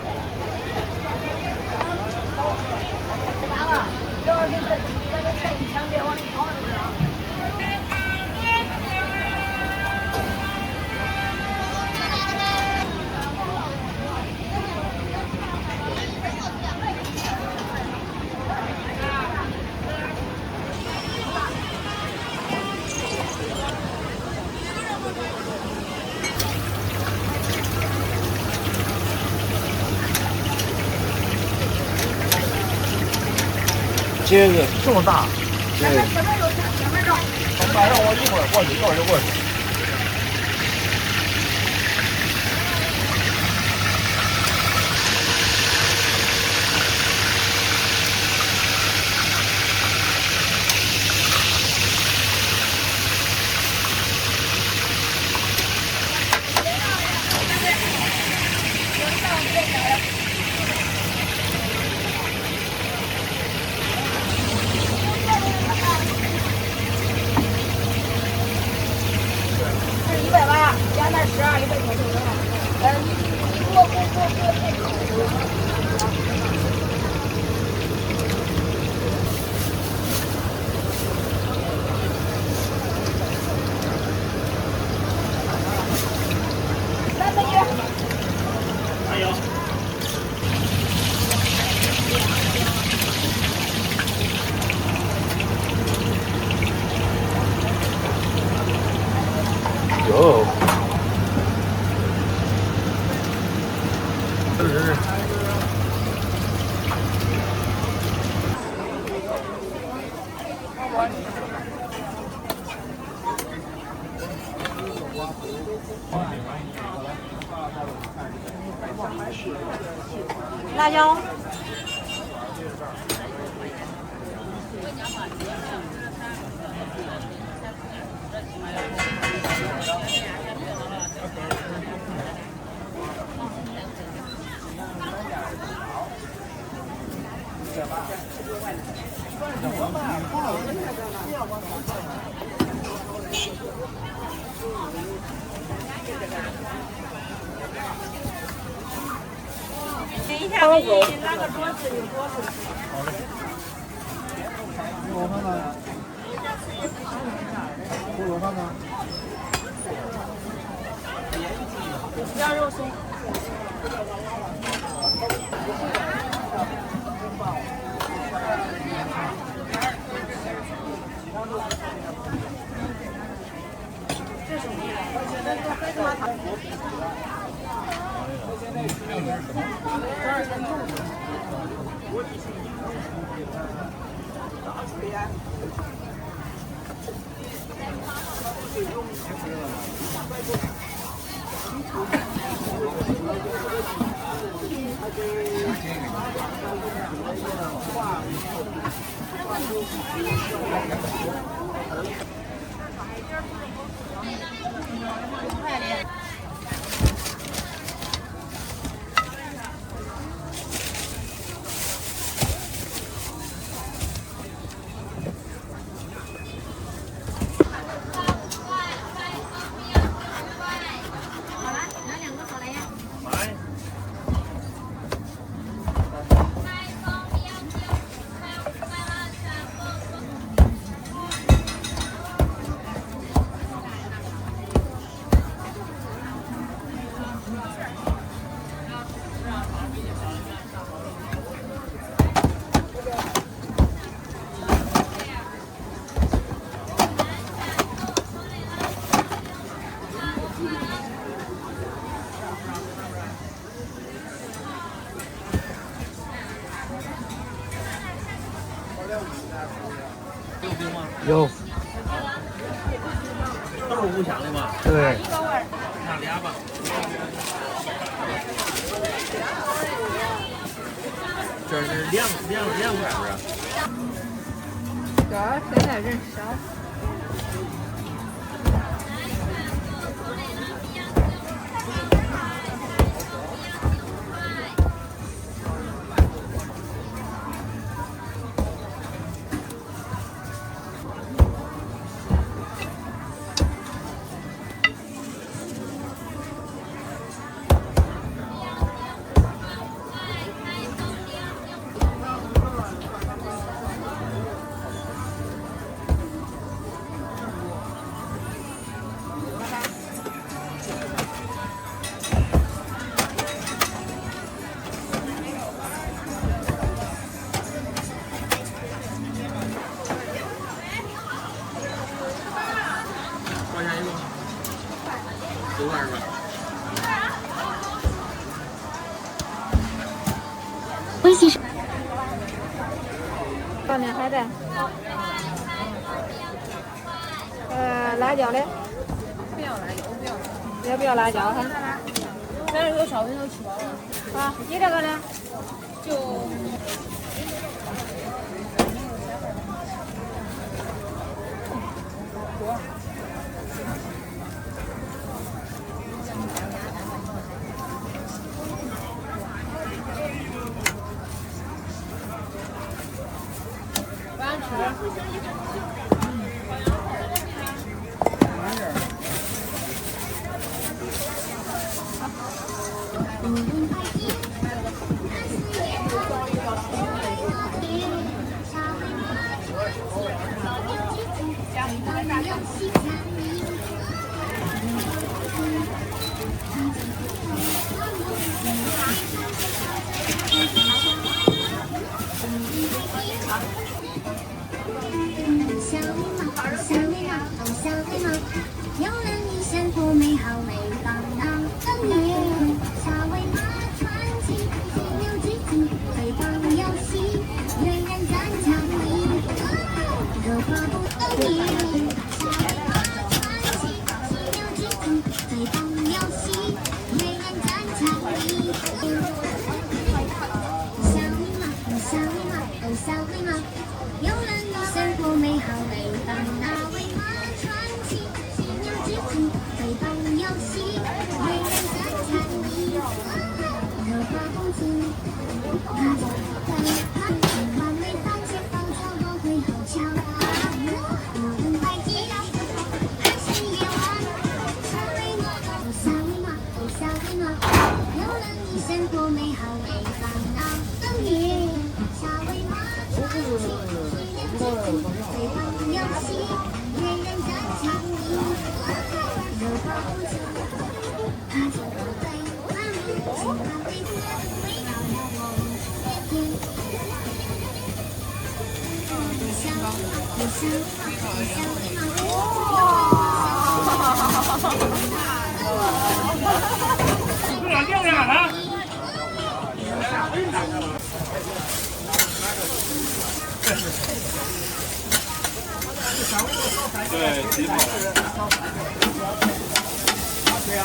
茄子这么大，前面有，前面有。马上我一会儿过去，一会儿就过去。有。辣椒。等一下，给你拿个桌子，有桌子。好嘞。我看看。我看看。羊肉松。这什么？这是麻糖。有冰吗？有。都是五香的吗？对。拿俩吧。这是两块不是？这儿现在人少。多少钱一个？9块是吧？微信是。拌面海带。辣椒的。不要辣椒，不要。也不要辣椒哈。咱这有烧饼有吃饱了。啊，你这个呢？就。晚吃。小尾猫，有了你，生活美好美棒棒。等你，小尾猫传奇，犀牛之境，最棒游戏，人人赞赏你，可怕不等你。小尾猫传奇，犀牛之境，最棒游戏，人人赞赏你。小尾猫，有了你，生活美好美棒。那尾猫传奇，犀牛之境，最棒游戏，人人赞赏你，可怕不止。完美番茄放草都会好巧，无人排挤，还是夜晚。小尾猫，小尾猫，有了你，生活美好美棒。那等你，小尾猫。最棒游戏，人人赞赏你，有保护者，他就不对，他们喜欢对不对？让我天对，几号？对呀。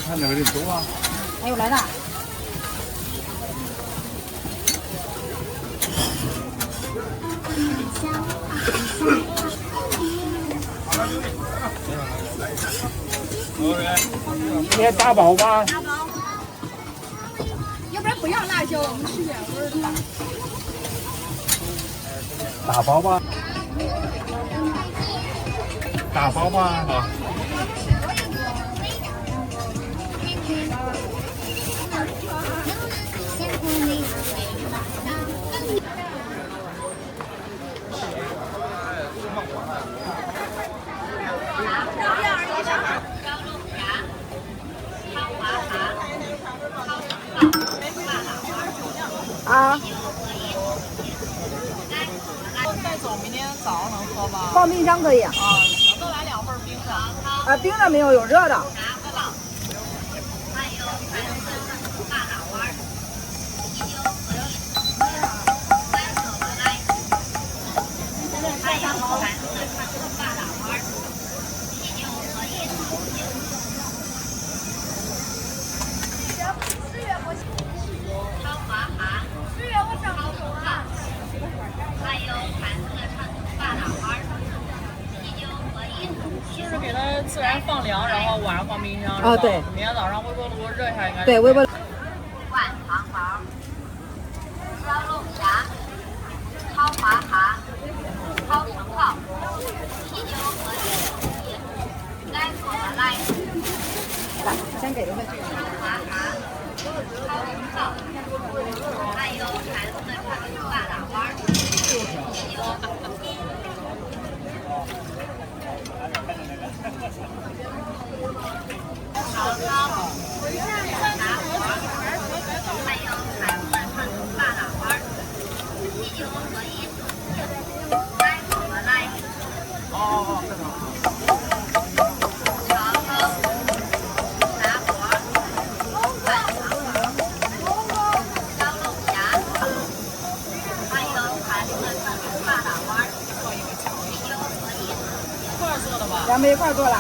看那边的走啊。还有来的。你大包吧？要不然不要辣椒，我们吃原味的吧。大包吧。大包吧。好。啊。带走，明天早上能喝吗？放冰箱可以。啊，行，再来2份冰的。啊，冰的没有，有热的。就是给它自然放凉，然后晚上放冰箱。啊，对。明天早上微波炉热一下应该。对，微波。灌肠包、烧龙虾、炒花蛤、炒生蚝、啤酒和来做的来。来，先给一份。花蛤、炒生蚝，还有韩式的长寿大大花。烧烤、大锅，还有韩式的长寿大大花，啤酒和饮，来做个来。哦。烧烤、大锅、灌肠包、小龙虾，还有韩式的长寿大大花，啤酒和饮。一块做的吧？咱们一块做了。